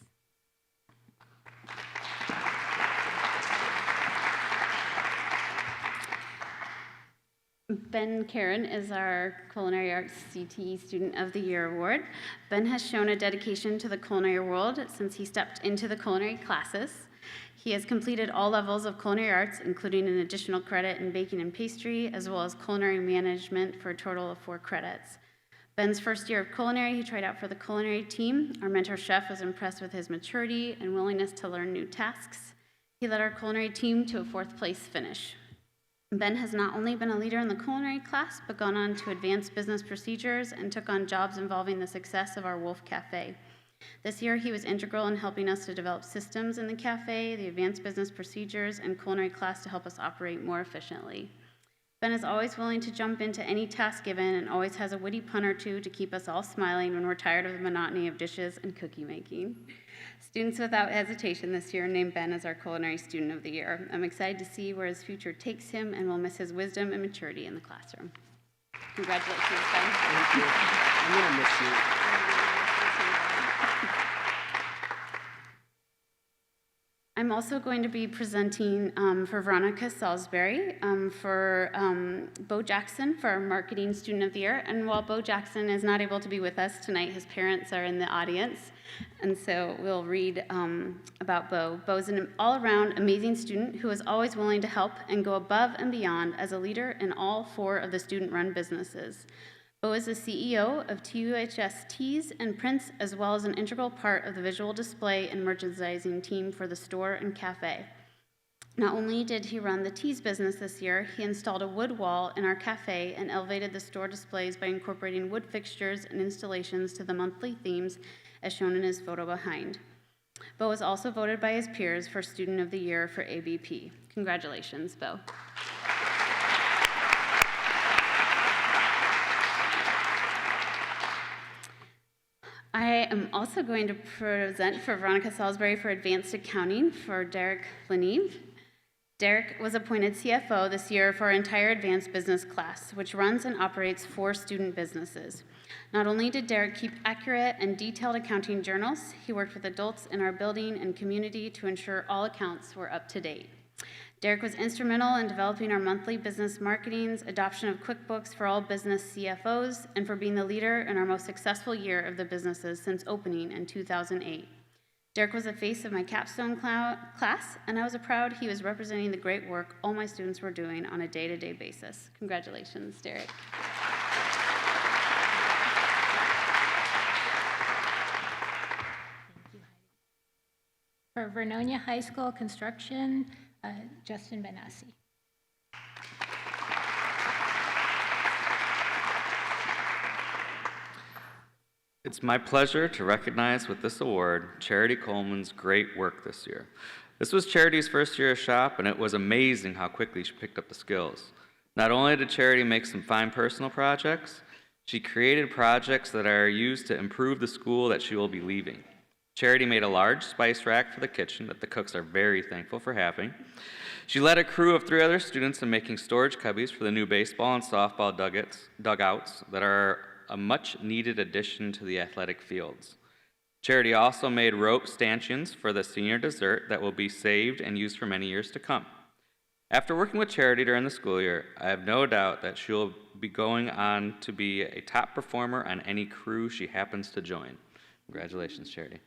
Ben Karen is our Culinary Arts CTE Student of the Year Award. Ben has shown a dedication to the culinary world since he stepped into the culinary classes. He has completed all levels of culinary arts, including an additional credit in baking and pastry, as well as culinary management for a total of 4 credits. Ben's first year of culinary, he tried out for the culinary team. Our mentor chef was impressed with his maturity and willingness to learn new tasks. He led our culinary team to a 4th place finish. Ben has not only been a leader in the culinary class, but gone on to advance business procedures and took on jobs involving the success of our Wolf Cafe. This year, he was integral in helping us to develop systems in the cafe, the advanced business procedures, and culinary class to help us operate more efficiently. Ben is always willing to jump into any task given and always has a witty pun or two to keep us all smiling when we're tired of the monotony of dishes and cookie making. Students without hesitation this year named Ben as our Culinary Student of the Year. I'm excited to see where his future takes him and will miss his wisdom and maturity in the classroom. Congratulations, Ben. Thank you. I'm going to miss you. I'm also going to be presenting for Veronica Salisbury, for Bo Jackson for our Marketing Student of the Year. And while Bo Jackson is not able to be with us tonight, his parents are in the audience. And so we'll read about Bo. Bo's an all-around amazing student who is always willing to help and go above and beyond as a leader in all 4 of the student-run businesses. Bo is the CEO of TUHS Tees and Prints, as well as an integral part of the visual display and merchandising team for the store and cafe. Not only did he run the tees business this year, he installed a wood wall in our cafe and elevated the store displays by incorporating wood fixtures and installations to the monthly themes, as shown in his photo behind. Bo was also voted by his peers for Student of the Year for ABP. Congratulations, Bo. I am also going to present for Veronica Salisbury for Advanced Accounting for Derek Leneve. Derek was appointed CFO this year for our entire advanced business class, which runs and operates 4 student businesses. Not only did Derek keep accurate and detailed accounting journals, he worked with adults in our building and community to ensure all accounts were up to date. Derek was instrumental in developing our monthly business marketings, adoption of QuickBooks for all business CFOs, and for being the leader in our most successful year of the businesses since opening in 2008. Derek was the face of my capstone class, and I was proud he was representing the great work all my students were doing on a day-to-day basis. Congratulations, Derek. For Vernonia High School Construction, Justin Benassi. It's my pleasure to recognize with this award Charity Coleman's great work this year. This was Charity's first year of shop, and it was amazing how quickly she picked up the skills. Not only did Charity make some fine personal projects, she created projects that are used to improve the school that she will be leaving. Charity made a large spice rack for the kitchen that the cooks are very thankful for having. She led a crew of 3 other students in making storage cubbies for the new baseball and softball dugouts that are a much-needed addition to the athletic fields. Charity also made rope stanchions for the senior dessert that will be saved and used for many years to come. After working with Charity during the school year, I have no doubt that she'll be going on to be a top performer on any crew she happens to join. Congratulations, Charity.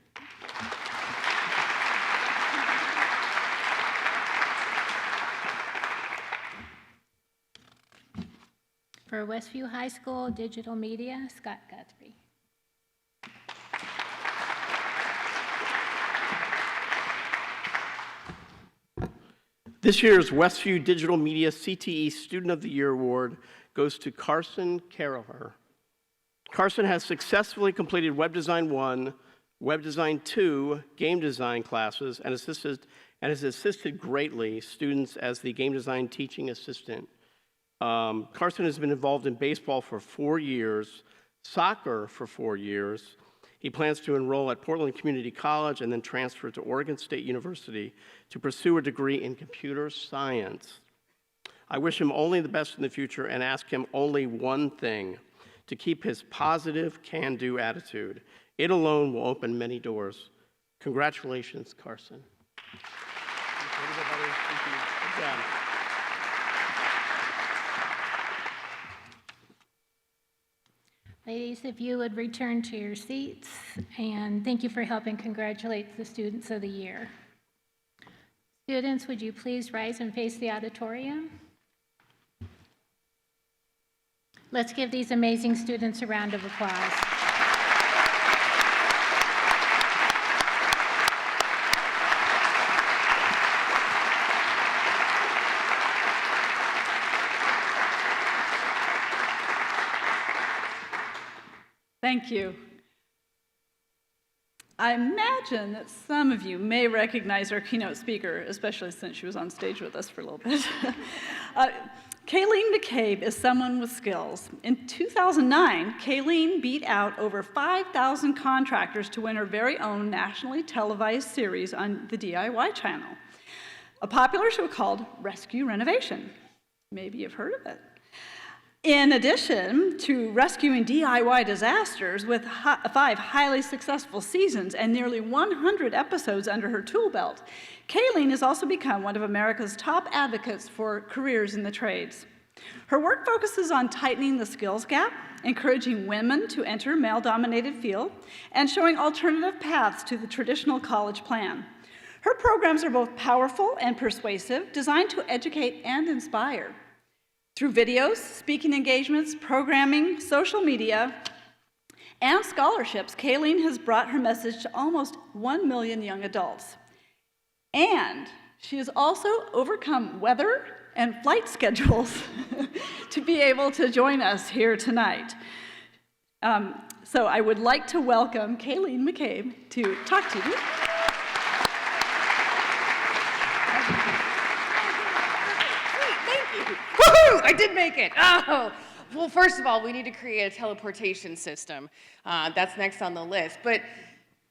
For Westview High School Digital Media, Scott Guthrie. This year's Westview Digital Media CTE Student of the Year Award goes to Carson Carroller. Carson has successfully completed Web Design 1, Web Design 2, Game Design classes, and has assisted greatly students as the Game Design Teaching Assistant. Carson has been involved in baseball for 4 years, soccer for 4 years. He plans to enroll at Portland Community College and then transfer to Oregon State University to pursue a degree in computer science. I wish him only the best in the future and ask him only one thing: to keep his positive, can-do attitude. It alone will open many doors. Congratulations, Carson. Good job. Ladies, if you would return to your seats, and thank you for helping congratulate the Students of the Year. Students, would you please rise and face the auditorium? Let's give these amazing students a round of applause. Thank you. I imagine that some of you may recognize our keynote speaker, especially since she was on stage with us for a little bit. Kayleen McCabe is someone with skills. In 2009, Kayleen beat out over 5,000 contractors to win her very own nationally televised series on the DIY channel, a popular show called Rescue Renovation. Maybe you've heard of it. In addition to rescuing DIY disasters with 5 highly successful seasons and nearly 100 episodes under her tool belt, Kayleen has also become one of America's top advocates for careers in the trades. Her work focuses on tightening the skills gap, encouraging women to enter male-dominated field, and showing alternative paths to the traditional college plan. Her programs are both powerful and persuasive, designed to educate and inspire. Through videos, speaking engagements, programming, social media, and scholarships, Kayleen has brought her message to almost 1 million young adults. And she has also overcome weather and flight schedules to be able to join us here tonight. So I would like to welcome Kayleen McCabe to talk to you. I did make it. Oh, well, first of all, we need to create a teleportation system. That's next on the list. But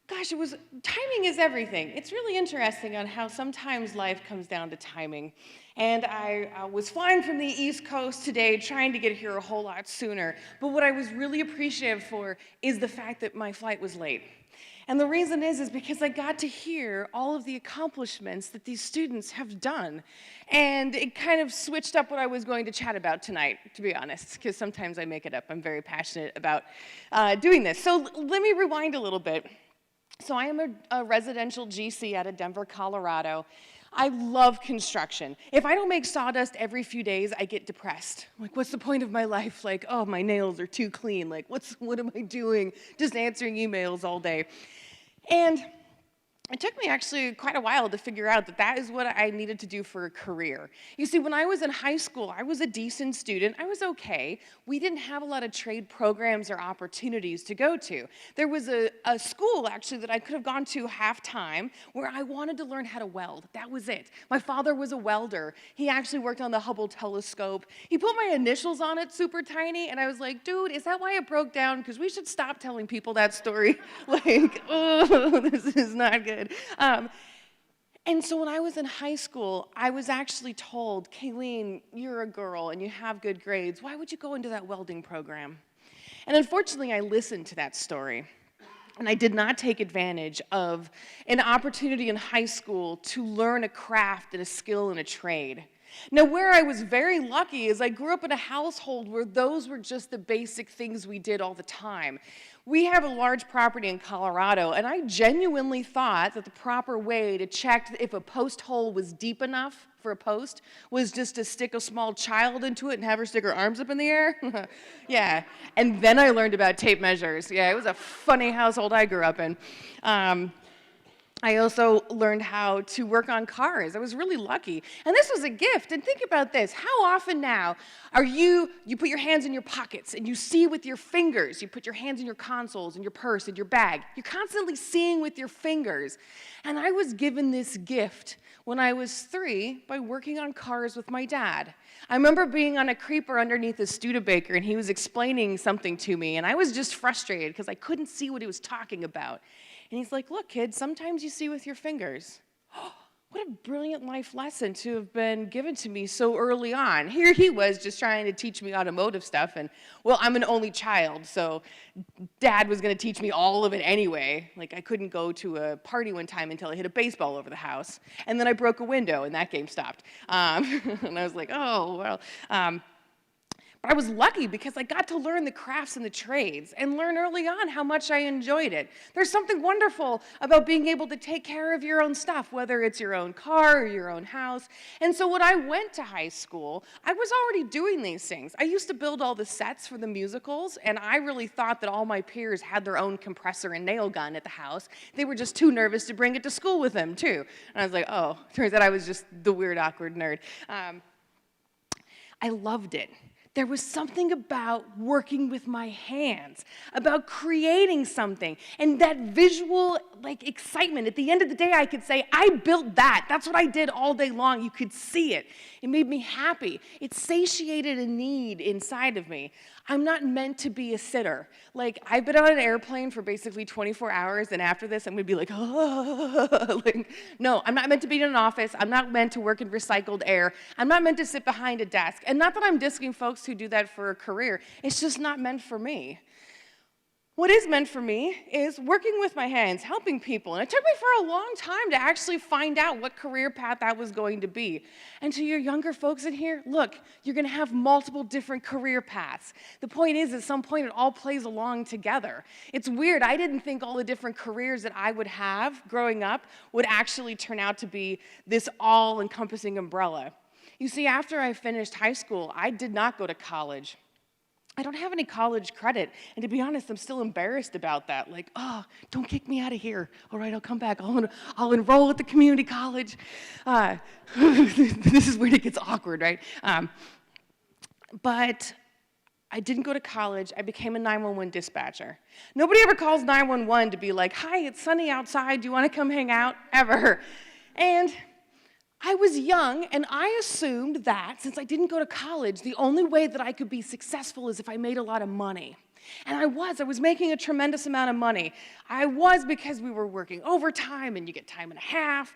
gosh, timing is everything. It's really interesting on how sometimes life comes down to timing. And I was flying from the East Coast today, trying to get here a whole lot sooner. But what I was really appreciative for is the fact that my flight was late. And the reason is because I got to hear all of the accomplishments that these students have done. And it kind of switched up what I was going to chat about tonight, to be honest, because sometimes I make it up. I'm very passionate about doing this. So let me rewind a little bit. So I am a residential GC out of Denver, Colorado. I love construction. If I don't make sawdust every few days, I get depressed. Like, what's the point of my life? Like, oh, my nails are too clean. Like, what am I doing? Just answering emails all day. And it took me actually quite a while to figure out that that is what I needed to do for a career. You see, when I was in high school, I was a decent student. I was okay. We didn't have a lot of trade programs or opportunities to go to. There was a school, actually, that I could have gone to half-time where I wanted to learn how to weld. That was it. My father was a welder. He actually worked on the Hubble telescope. He put my initials on it super tiny, and I was like, dude, is that why it broke down? Because we should stop telling people that story. Like, oh, this is not good. And so when I was in high school, I was actually told, Kayleen, you're a girl and you have good grades. Why would you go into that welding program? And unfortunately, I listened to that story. And I did not take advantage of an opportunity in high school to learn a craft and a skill and a trade. Now, where I was very lucky is I grew up in a household where those were just the basic things we did all the time. We have a large property in Colorado, and I genuinely thought that the proper way to check if a post hole was deep enough for a post was just to stick a small child into it and have her stick her arms up in the air. Yeah, and then I learned about tape measures. Yeah, it was a funny household I grew up in. I also learned how to work on cars. I was really lucky. And this was a gift. And think about this. How often now are you put your hands in your pockets and you see with your fingers. You put your hands in your consoles, in your purse, in your bag. You're constantly seeing with your fingers. And I was given this gift when I was 3 by working on cars with my dad. I remember being on a creeper underneath a Studebaker, and he was explaining something to me, and I was just frustrated because I couldn't see what he was talking about. And he's like, look, kid, sometimes you see with your fingers. What a brilliant life lesson to have been given to me so early on. Here he was just trying to teach me automotive stuff, and, well, I'm an only child, so Dad was going to teach me all of it anyway. Like, I couldn't go to a party one time until I hit a baseball over the house, and then I broke a window, and that game stopped. And I was like, oh, well. But I was lucky because I got to learn the crafts and the trades and learn early on how much I enjoyed it. There's something wonderful about being able to take care of your own stuff, whether it's your own car or your own house. And so when I went to high school, I was already doing these things. I used to build all the sets for the musicals, and I really thought that all my peers had their own compressor and nail gun at the house. They were just too nervous to bring it to school with them, too. And I was like, oh, turns out I was just the weird, awkward nerd. I loved it. There was something about working with my hands, about creating something, and that visual, excitement. At the end of the day, I could say, I built that. That's what I did all day long. You could see it. It made me happy. It satiated a need inside of me. I'm not meant to be a sitter. I've been on an airplane for basically 24 hours, and after this, I'm going to be like, oh. No, I'm not meant to be in an office. I'm not meant to work in recycled air. I'm not meant to sit behind a desk. And not that I'm disking folks who do that for a career. It's just not meant for me. What is meant for me is working with my hands, helping people. And it took me for a long time to actually find out what career path that was going to be. And to your younger folks in here, look, you're going to have multiple different career paths. The point is, at some point, it all plays along together. It's weird. I didn't think all the different careers that I would have growing up would actually turn out to be this all-encompassing umbrella. You see, after I finished high school, I did not go to college. I don't have any college credit, and to be honest, I'm still embarrassed about that. Don't kick me out of here. All right, I'll come back. I'll enroll at the community college. This is where it gets awkward, right? But I didn't go to college. I became a 911 dispatcher. Nobody ever calls 911 to be like, hi, it's sunny outside. Do you want to come hang out? Ever. And I was young, and I assumed that since I didn't go to college, the only way that I could be successful is if I made a lot of money. And I was making a tremendous amount of money. I was because we were working overtime, and you get time and a half.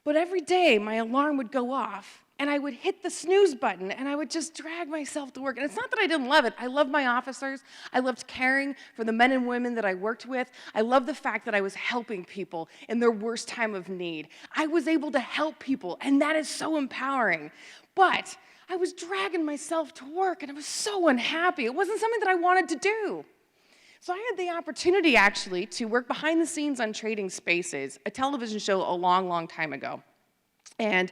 But every day, my alarm would go off, and I would hit the snooze button, and I would just drag myself to work. And it's not that I didn't love it. I loved my officers. I loved caring for the men and women that I worked with. I loved the fact that I was helping people in their worst time of need. I was able to help people, and that is so empowering. But I was dragging myself to work, and I was so unhappy. It wasn't something that I wanted to do. So I had the opportunity, actually, to work behind the scenes on Trading Spaces, a television show a long, long time ago. And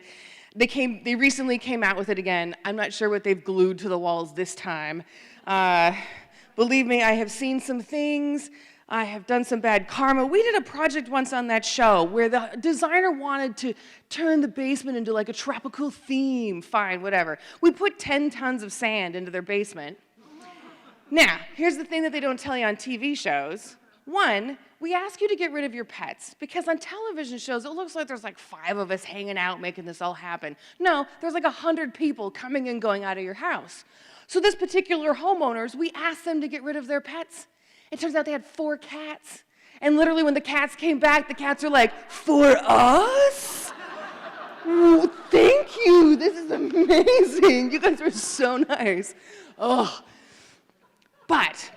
they recently came out with it again. I'm not sure what they've glued to the walls this time. Believe me, I have seen some things. I have done some bad karma. We did a project once on that show where the designer wanted to turn the basement into like a tropical theme. Fine, whatever. We put 10 tons of sand into their basement. Now, here's the thing that they don't tell you on TV shows. One, we ask you to get rid of your pets because on television shows, it looks like there's like 5 of us hanging out making this all happen. No, there's like 100 people coming and going out of your house. So this particular homeowners, we asked them to get rid of their pets. It turns out they had 4 cats. And literally when the cats came back, the cats are like, "For us? Oh, thank you, this is amazing. You guys were so nice." Oh. But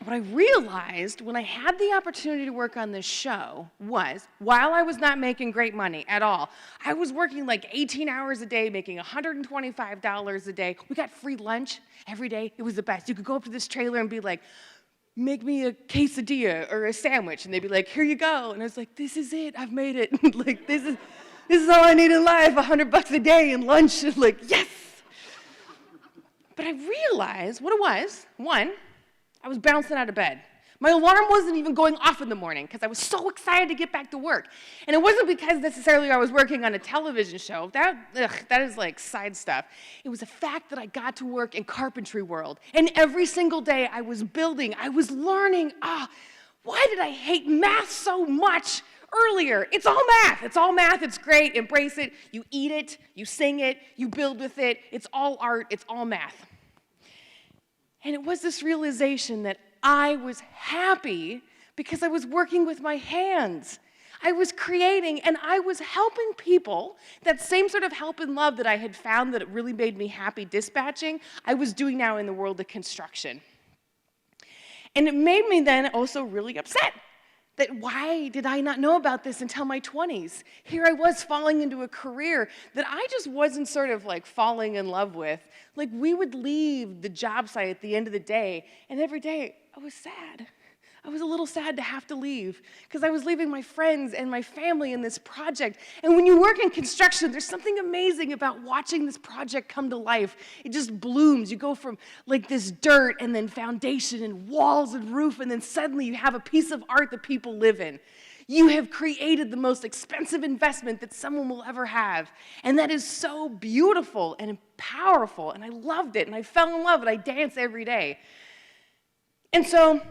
what I realized when I had the opportunity to work on this show was, while I was not making great money at all, I was working like 18 hours a day, making $125 a day. We got free lunch every day. It was the best. You could go up to this trailer and be like, "Make me a quesadilla or a sandwich," and they'd be like, "Here you go." And I was like, "This is it. I've made it." Like, this is all I need in life, $100 a day and lunch. Like, yes. But I realized what it was. One, I was bouncing out of bed. My alarm wasn't even going off in the morning because I was so excited to get back to work. And it wasn't because necessarily I was working on a television show. That is like side stuff. It was the fact that I got to work in carpentry world. And every single day I was building, I was learning. Why did I hate math so much earlier? It's all math. It's all math. It's great. Embrace it. You eat it. You sing it. You build with it. It's all art. It's all math. And it was this realization that I was happy because I was working with my hands. I was creating and I was helping people. That same sort of help and love that I had found that it really made me happy dispatching, I was doing now in the world of construction. And it made me then also really upset that why did I not know about this until my 20s? Here I was falling into a career that I just wasn't sort of like falling in love with. Like we would leave the job site at the end of the day, and every day I was sad. I was a little sad to have to leave because I was leaving my friends and my family in this project. And when you work in construction, there's something amazing about watching this project come to life. It just blooms. You go from like this dirt and then foundation and walls and roof, and then suddenly you have a piece of art that people live in. You have created the most expensive investment that someone will ever have. And that is so beautiful and powerful. And I loved it. And I fell in love and I dance every day. And so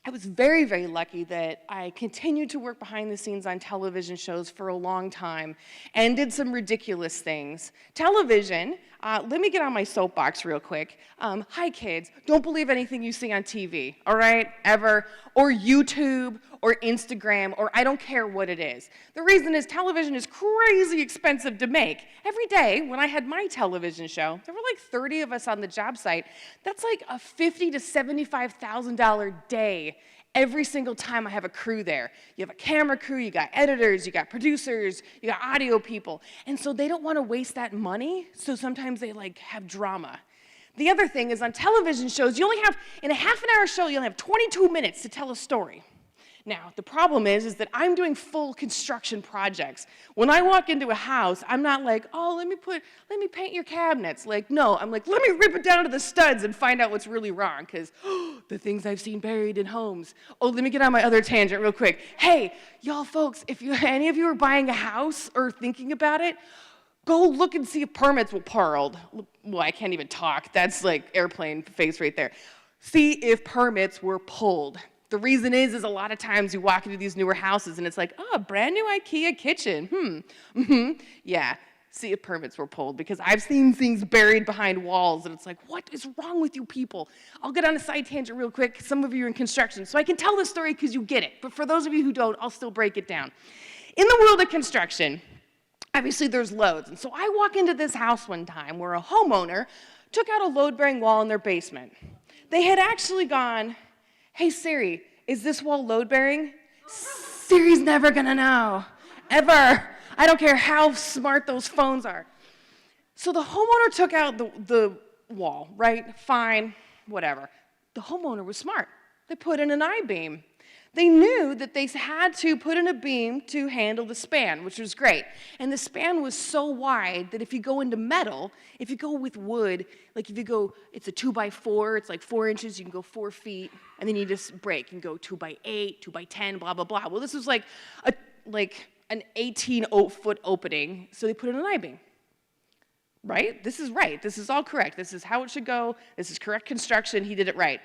I was very, very lucky that I continued to work behind the scenes on television shows for a long time and did some ridiculous things. Television, let me get on my soapbox real quick. Hi, kids. Don't believe anything you see on TV, all right, ever, or YouTube, or Instagram, or I don't care what it is. The reason is television is crazy expensive to make. Every day, when I had my television show, there were like 30 of us on the job site. That's like a $50,000 to $75,000 day every single time I have a crew there. You have a camera crew, you got editors, you got producers, you got audio people. And so they don't want to waste that money, so sometimes they like have drama. The other thing is on television shows, you only have, in a half an hour show, you only have 22 minutes to tell a story. Now, the problem is that I'm doing full construction projects. When I walk into a house, I'm not like, oh, let me paint your cabinets. Like, no, I'm like, let me rip it down to the studs and find out what's really wrong, because the things I've seen buried in homes. Oh, let me get on my other tangent real quick. Hey, y'all folks, if any of you are buying a house or thinking about it, go look and see if permits were pulled. Well, I can't even talk. That's like airplane face right there. See if permits were pulled. The reason is a lot of times you walk into these newer houses and it's like, oh, brand new IKEA kitchen. Yeah, see if permits were pulled, because I've seen things buried behind walls and it's like, what is wrong with you people? I'll get on a side tangent real quick. Some of you are in construction, so I can tell the story because you get it. But for those of you who don't, I'll still break it down. In the world of construction, obviously there's loads. And so I walk into this house one time where a homeowner took out a load-bearing wall in their basement. They had actually gone, hey Siri, is this wall load-bearing? Siri's never gonna know, ever. I don't care how smart those phones are. So the homeowner took out the wall, right? Fine, whatever. The homeowner was smart. They put in an I-beam. They knew that they had to put in a beam to handle the span, which was great. And the span was so wide that if you go into metal, if you go with wood, like if you go, it's a 2x4, it's like 4 inches, you can go 4 feet, and then you just break. You can go 2x8, 2x10, blah, blah, blah. Well, this was like an 18-foot opening, so they put in an I-beam. Right? This is right. This is all correct. This is how it should go. This is correct construction. He did it right.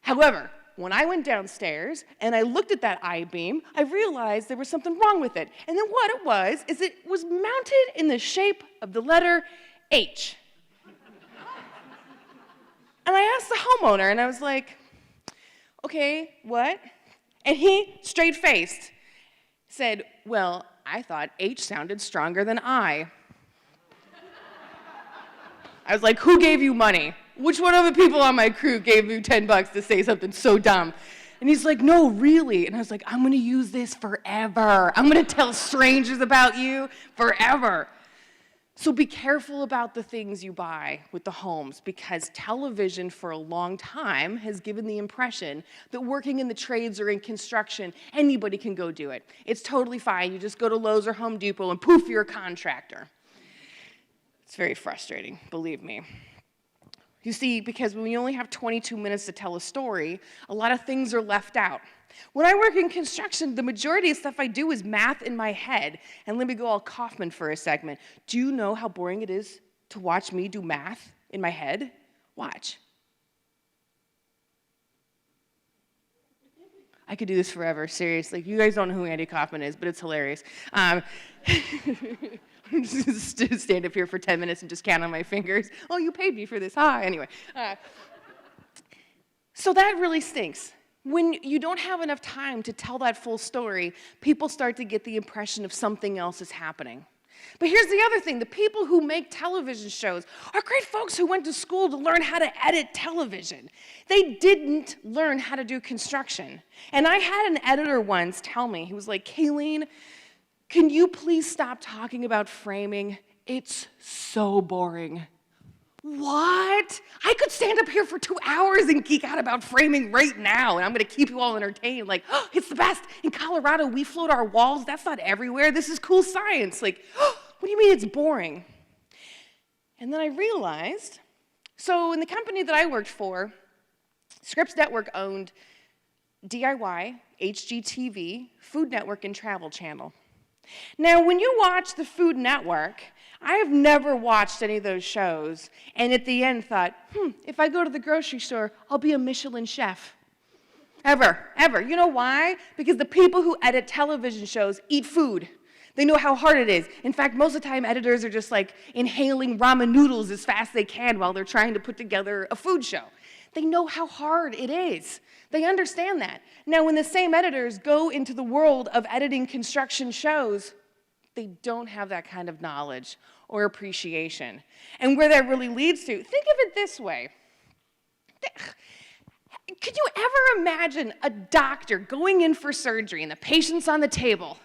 However, when I went downstairs and I looked at that I-beam, I realized there was something wrong with it. And then what it was is it was mounted in the shape of the letter H. And I asked the homeowner, and I was like, okay, what? And he, straight-faced, said, well, I thought H sounded stronger than I. I was like, who gave you money? Which one of the people on my crew gave you $10 to say something so dumb? And he's like, no, really. And I was like, I'm gonna use this forever. I'm gonna tell strangers about you forever. So be careful about the things you buy with the homes, because television for a long time has given the impression that working in the trades or in construction, anybody can go do it. It's totally fine. You just go to Lowe's or Home Depot and poof, you're a contractor. It's very frustrating, believe me. You see, because when you only have 22 minutes to tell a story, a lot of things are left out. When I work in construction, the majority of stuff I do is math in my head. And let me go all Kaufman for a segment. Do you know how boring it is to watch me do math in my head? Watch. I could do this forever, seriously. You guys don't know who Andy Kaufman is, but it's hilarious. Just stand up here for 10 minutes and just count on my fingers. Oh, you paid me for this. Anyway. So that really stinks. When you don't have enough time to tell that full story, people start to get the impression of something else is happening. But here's the other thing. The people who make television shows are great folks who went to school to learn how to edit television. They didn't learn how to do construction. And I had an editor once tell me, he was like, Kayleen, can you please stop talking about framing? It's so boring. What? I could stand up here for 2 hours and geek out about framing right now, and I'm gonna keep you all entertained. Like, oh, it's the best. In Colorado, we float our walls. That's not everywhere. This is cool science. Like, oh, what do you mean it's boring? And then I realized, so in the company that I worked for, Scripps Network owned DIY, HGTV, Food Network, and Travel Channel. Now, when you watch the Food Network, I have never watched any of those shows, and at the end thought, if I go to the grocery store, I'll be a Michelin chef. Ever. You know why? Because the people who edit television shows eat food. They know how hard it is. In fact, most of the time, editors are just like inhaling ramen noodles as fast as they can while they're trying to put together a food show. They know how hard it is. They understand that. Now, when the same editors go into the world of editing construction shows, they don't have that kind of knowledge or appreciation. And where that really leads to, think of it this way. Could you ever imagine a doctor going in for surgery and the patient's on the table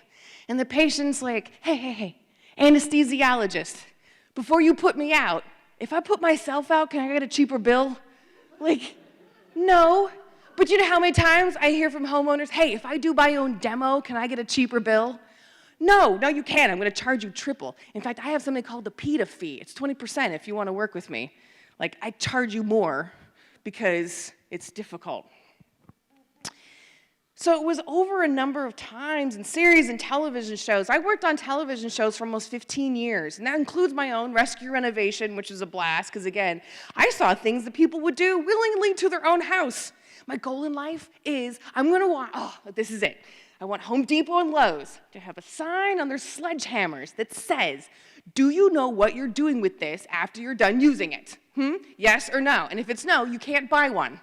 and the patient's like, hey, anesthesiologist, before you put me out, if I put myself out, can I get a cheaper bill? Like, no. But you know how many times I hear from homeowners, hey, if I do my own demo, can I get a cheaper bill? No, you can't. I'm going to charge you triple. In fact, I have something called the PETA fee. It's 20% if you want to work with me. Like, I charge you more because it's difficult. So it was over a number of times in series and television shows. I worked on television shows for almost 15 years, and that includes my own Rescue Renovation, which was a blast, because again, I saw things that people would do willingly to their own house. My goal in life is this is it. I want Home Depot and Lowe's to have a sign on their sledgehammers that says, do you know what you're doing with this after you're done using it? Yes or no? And if it's no, you can't buy one.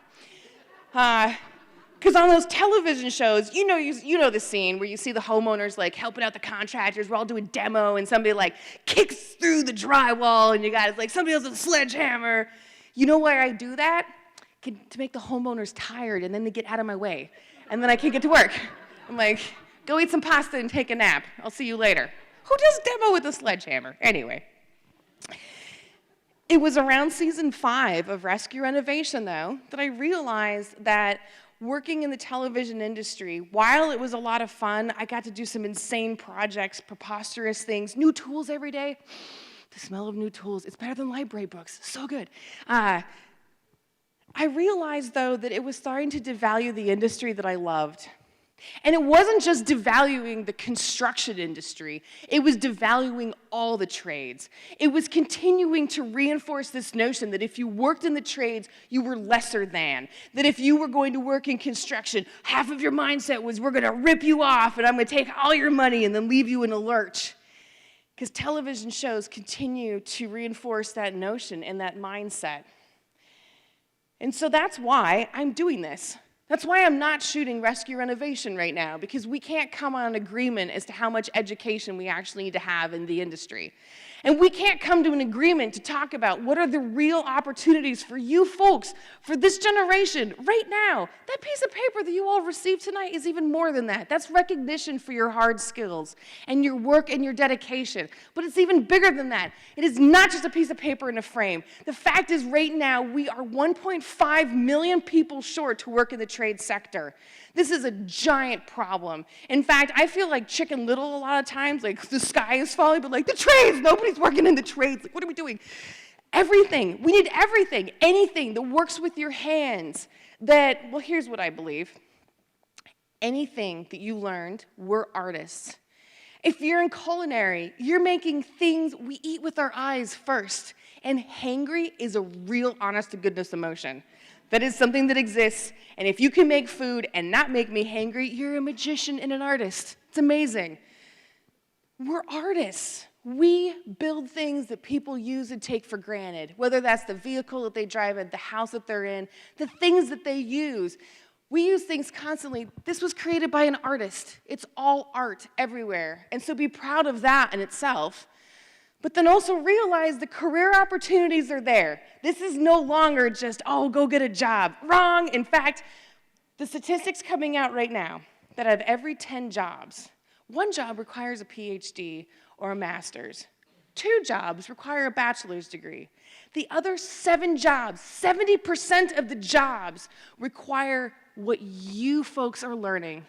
Because on those television shows, you know the scene where you see the homeowners like helping out the contractors. We're all doing demo, and somebody like kicks through the drywall, and you guys like somebody else with a sledgehammer. You know why I do that? To make the homeowners tired, and then they get out of my way, and then I can't get to work. I'm like, go eat some pasta and take a nap. I'll see you later. Who does demo with a sledgehammer? Anyway. It was around season 5 of Rescue Renovation, though, that I realized that working in the television industry, while it was a lot of fun, I got to do some insane projects, preposterous things, new tools every day. The smell of new tools, it's better than library books, so good. I realized, though, that it was starting to devalue the industry that I loved. And it wasn't just devaluing the construction industry, it was devaluing all the trades. It was continuing to reinforce this notion that if you worked in the trades, you were lesser than. That if you were going to work in construction, half of your mindset was, we're gonna rip you off and I'm gonna take all your money and then leave you in a lurch. Because television shows continue to reinforce that notion and that mindset. And so that's why I'm doing this. That's why I'm not shooting Rescue Renovation right now, because we can't come on an agreement as to how much education we actually need to have in the industry. And we can't come to an agreement to talk about what are the real opportunities for you folks, for this generation, right now. That piece of paper that you all received tonight is even more than that. That's recognition for your hard skills and your work and your dedication. But it's even bigger than that. It is not just a piece of paper in a frame. The fact is, right now, we are 1.5 million people short to work in the trade sector. This is a giant problem. In fact, I feel like Chicken Little a lot of times, like the sky is falling, but like the trades, nobody's working in the trades. Like, what are we doing? Everything, we need everything, anything that works with your hands that, well, here's what I believe. Anything that you learned, we're artists. If you're in culinary, you're making things we eat with our eyes first. And hangry is a real honest to goodness emotion. That is something that exists, and if you can make food and not make me hangry, you're a magician and an artist. It's amazing. We're artists. We build things that people use and take for granted, whether that's the vehicle that they drive in, the house that they're in, the things that they use. We use things constantly. This was created by an artist. It's all art everywhere, and so be proud of that in itself. But then also realize the career opportunities are there. This is no longer just, oh, go get a job. Wrong. In fact, the statistics coming out right now, that out of every 10 jobs, 1 job requires a PhD or a master's. 2 jobs require a bachelor's degree. The other 7 jobs, 70% of the jobs require what you folks are learning.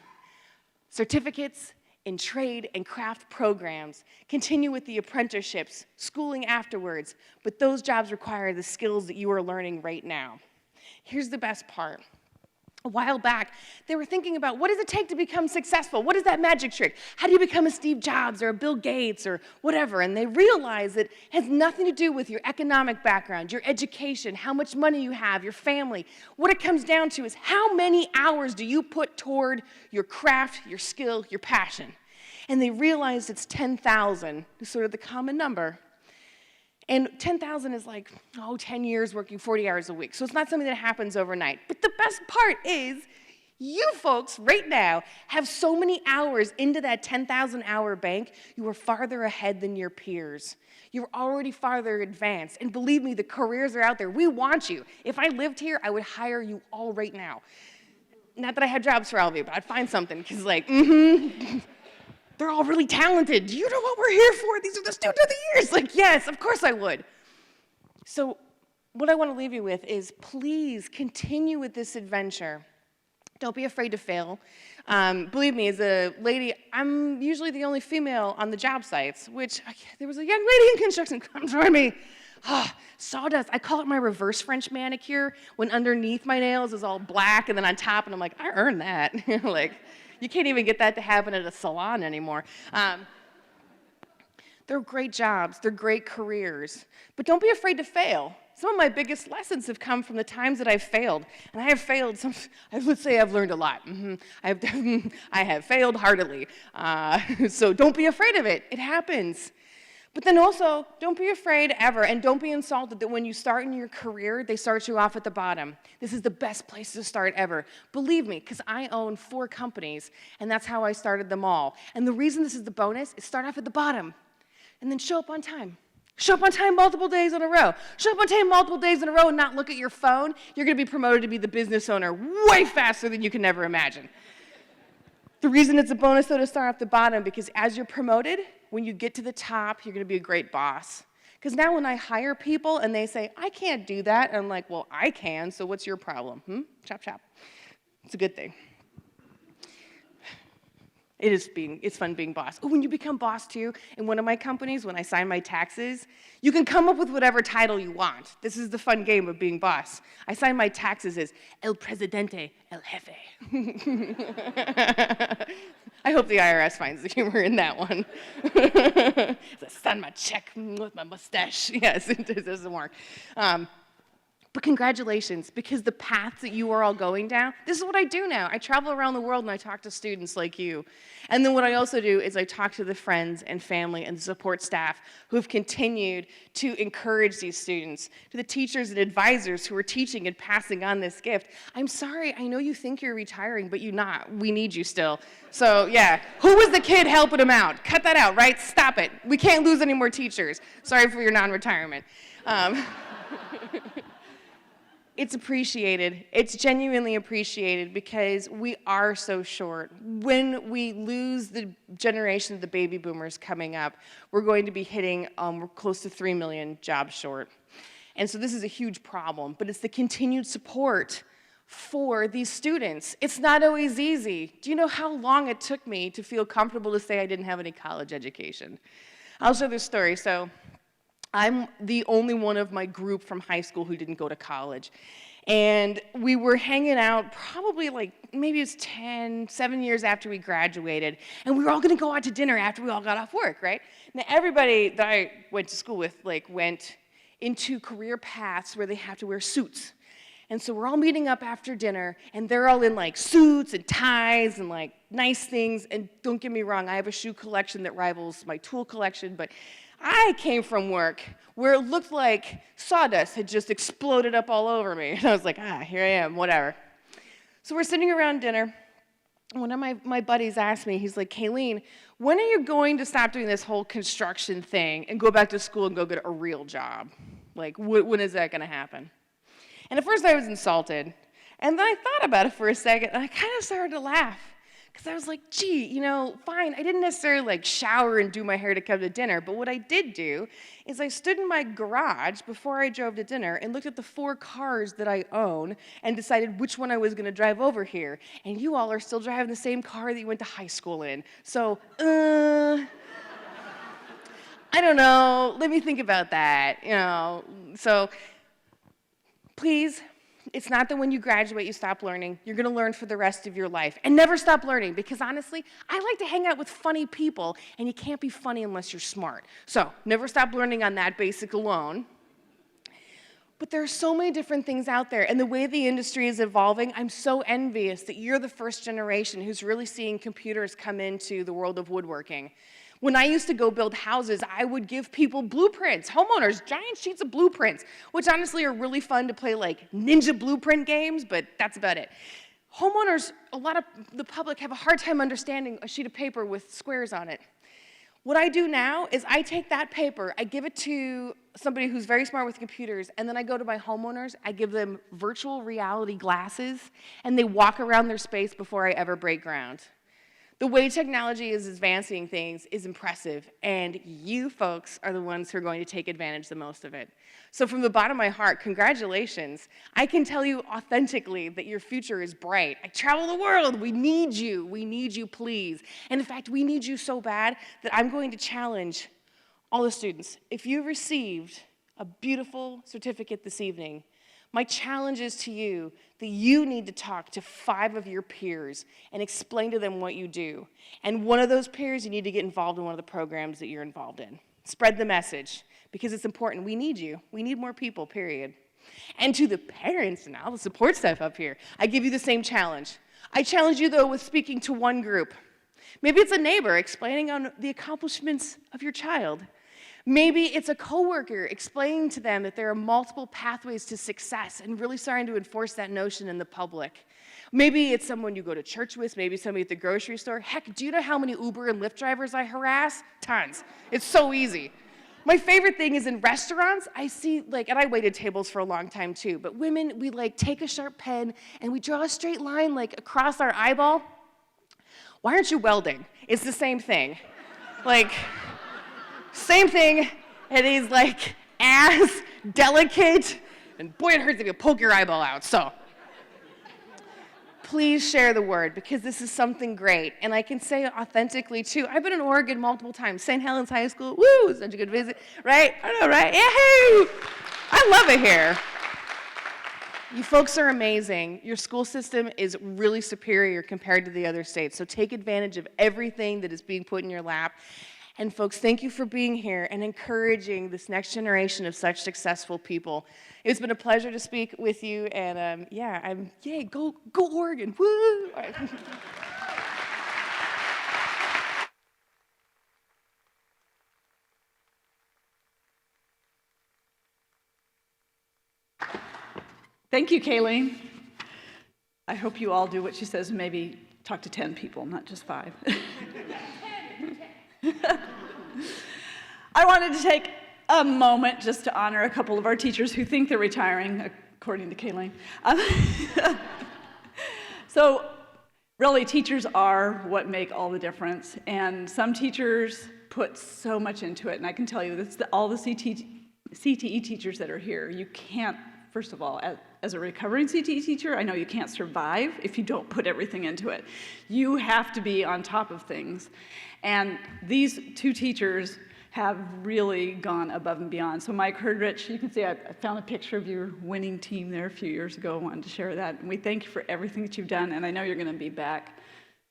Certificates in trade and craft programs, continue with the apprenticeships, schooling afterwards, but those jobs require the skills that you are learning right now. Here's the best part. A while back, they were thinking about what does it take to become successful? What is that magic trick? How do you become a Steve Jobs or a Bill Gates or whatever? And they realized that it has nothing to do with your economic background, your education, how much money you have, your family. What it comes down to is how many hours do you put toward your craft, your skill, your passion? And they realized it's 10,000 is sort of the common number. And 10,000 is like, 10 years working 40 hours a week. So it's not something that happens overnight. But the best part is you folks right now have so many hours into that 10,000 hour bank, you are farther ahead than your peers. You're already farther advanced. And believe me, the careers are out there. We want you. If I lived here, I would hire you all right now. Not that I had jobs for all of you, but I'd find something because they're all really talented. Do you know what we're here for? These are the student of the years. Like, yes, of course I would. So what I want to leave you with is please continue with this adventure. Don't be afraid to fail. Believe me, as a lady, I'm usually the only female on the job sites, which there was a young lady in construction come join me. Sawdust. I call it my reverse French manicure when underneath my nails is all black and then on top, and I'm like, I earned that. Like, you can't even get that to happen at a salon anymore. They're great jobs, they're great careers, but don't be afraid to fail. Some of my biggest lessons have come from the times that I've failed, and I have failed. I would say I've learned a lot. I have failed heartily, so don't be afraid of it. It happens. But then also, don't be afraid ever, and don't be insulted that when you start in your career, they start you off at the bottom. This is the best place to start ever. Believe me, because I own 4 companies, and that's how I started them all. And the reason this is the bonus is start off at the bottom, and then show up on time. Show up on time multiple days in a row. Show up on time multiple days in a row and not look at your phone. You're going to be promoted to be the business owner way faster than you can ever imagine. The reason it's a bonus, though, to start off the bottom, because as you're promoted, when you get to the top, you're going to be a great boss. Because now when I hire people and they say, I can't do that, I'm like, well, I can, so what's your problem? Chop, chop. It's a good thing. It's fun being boss. Oh, when you become boss too, in one of my companies, when I sign my taxes, you can come up with whatever title you want. This is the fun game of being boss. I sign my taxes as El Presidente, El Jefe. I hope the IRS finds the humor in that one. I sign my check with my mustache. Yes, it doesn't work. But congratulations, because the paths that you are all going down, this is what I do now. I travel around the world and I talk to students like you. And then what I also do is I talk to the friends and family and the support staff who have continued to encourage these students, to the teachers and advisors who are teaching and passing on this gift. I'm sorry, I know you think you're retiring, but you're not. We need you still. So yeah, who was the kid helping him out? Cut that out, right? Stop it. We can't lose any more teachers. Sorry for your non-retirement. It's appreciated. It's genuinely appreciated because we are so short. When we lose the generation of the baby boomers coming up, we're going to be hitting we're close to 3 million jobs short. And so this is a huge problem, but it's the continued support for these students. It's not always easy. Do you know how long it took me to feel comfortable to say I didn't have any college education? I'll share this story. So I'm the only one of my group from high school who didn't go to college. And we were hanging out probably like, maybe it's 7 years after we graduated, and we were all gonna go out to dinner after we all got off work, right? Now everybody that I went to school with went into career paths where they have to wear suits. And so we're all meeting up after dinner, and they're all in suits and ties and nice things. And don't get me wrong, I have a shoe collection that rivals my tool collection, but I came from work where it looked like sawdust had just exploded up all over me. And I was like, here I am, whatever. So we're sitting around dinner. One of my buddies asked me, he's like, Kayleen, when are you going to stop doing this whole construction thing and go back to school and go get a real job? When is that going to happen? And at first I was insulted. And then I thought about it for a second, and I kind of started to laugh. Because I was like, gee, fine, I didn't necessarily shower and do my hair to come to dinner, but what I did do is I stood in my garage before I drove to dinner and looked at the 4 cars that I own and decided which one I was going to drive over here. And you all are still driving the same car that you went to high school in. So, I don't know, let me think about that, So, please, it's not that when you graduate you stop learning. You're going to learn for the rest of your life. And never stop learning, because honestly, I like to hang out with funny people, and you can't be funny unless you're smart. So never stop learning on that basic alone. But there are so many different things out there, and the way the industry is evolving, I'm so envious that you're the first generation who's really seeing computers come into the world of woodworking. When I used to go build houses, I would give people blueprints, homeowners, giant sheets of blueprints, which honestly are really fun to play ninja blueprint games, but that's about it. Homeowners, a lot of the public have a hard time understanding a sheet of paper with squares on it. What I do now is I take that paper, I give it to somebody who's very smart with computers, and then I go to my homeowners, I give them virtual reality glasses, and they walk around their space before I ever break ground. The way technology is advancing things is impressive, and you folks are the ones who are going to take advantage the most of it. So from the bottom of my heart, congratulations. I can tell you authentically that your future is bright. I travel the world. We need you, please. And in fact, we need you so bad that I'm going to challenge all the students. If you received a beautiful certificate this evening, my challenge is to you that you need to talk to 5 of your peers and explain to them what you do. And one of those peers, you need to get involved in one of the programs that you're involved in. Spread the message, because it's important. We need you. We need more people, period. And to the parents and all the support staff up here, I give you the same challenge. I challenge you, though, with speaking to one group. Maybe it's a neighbor explaining on the accomplishments of your child. Maybe it's a coworker explaining to them that there are multiple pathways to success and really starting to enforce that notion in the public. Maybe it's someone you go to church with, maybe somebody at the grocery store. Heck, do you know how many Uber and Lyft drivers I harass? Tons. It's so easy. My favorite thing is in restaurants, I see, and I waited tables for a long time too, but women, we take a sharp pen and we draw a straight line across our eyeball. Why aren't you welding? It's the same thing. Same thing, it is as delicate, and boy, it hurts if you poke your eyeball out, so. please share the word because this is something great. And I can say it authentically too. I've been in Oregon multiple times. St. Helens High School, woo, such a good visit, right? I know, right? Yahoo! I love it here. You folks are amazing. Your school system is really superior compared to the other states. So take advantage of everything that is being put in your lap. And folks, thank you for being here and encouraging this next generation of such successful people. It's been a pleasure to speak with you, and yay, go Oregon, woo! All right. Thank you, Kayleen. I hope you all do what she says and maybe talk to 10 people, not just 5. I wanted to take a moment just to honor a couple of our teachers who think they're retiring, according to Kayleen. So really, teachers are what make all the difference, and some teachers put so much into it, and I can tell you, that's all the CTE teachers that are here. You can't, first of all, as a recovering CTE teacher, I know you can't survive if you don't put everything into it. You have to be on top of things. And these 2 teachers have really gone above and beyond. So Mike Herdrich, you can see I found a picture of your winning team there a few years ago. I wanted to share that. And we thank you for everything that you've done. And I know you're going to be back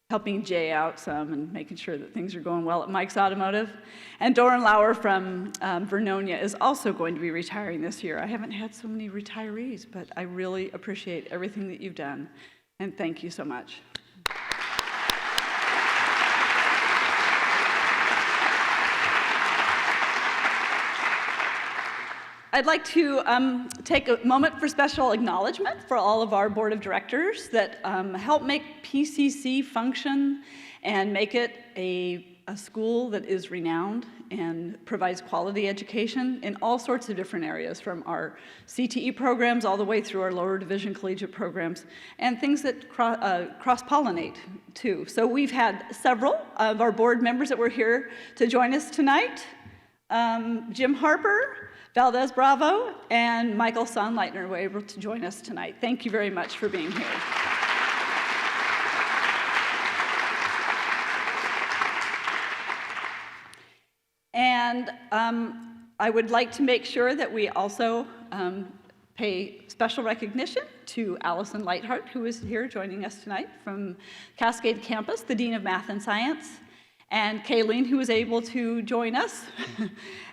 helping Jay out some and making sure that things are going well at Mike's Automotive. And Doran Lauer from Vernonia is also going to be retiring this year. I haven't had so many retirees, but I really appreciate everything that you've done. And thank you so much. I'd like to take a moment for special acknowledgement for all of our board of directors that help make PCC function and make it a school that is renowned and provides quality education in all sorts of different areas, from our CTE programs all the way through our lower division collegiate programs, and things that cross-pollinate too. So we've had several of our board members that were here to join us tonight. Jim Harper, Valdez Bravo, and Michael Sonnleitner were able to join us tonight. Thank you very much for being here. And I would like to make sure that we also pay special recognition to Allison Lightheart, who is here joining us tonight from Cascade Campus, the Dean of Math and Science, and Kayleen, who was able to join us,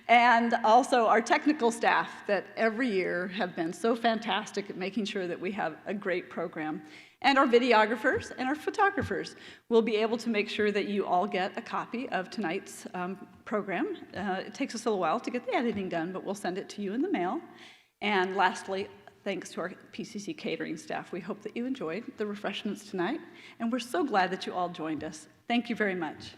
and also our technical staff that every year have been so fantastic at making sure that we have a great program. And our videographers and our photographers will be able to make sure that you all get a copy of tonight's program. It takes us a little while to get the editing done, but we'll send it to you in the mail. And lastly, thanks to our PCC catering staff. We hope that you enjoyed the refreshments tonight, and we're so glad that you all joined us. Thank you very much.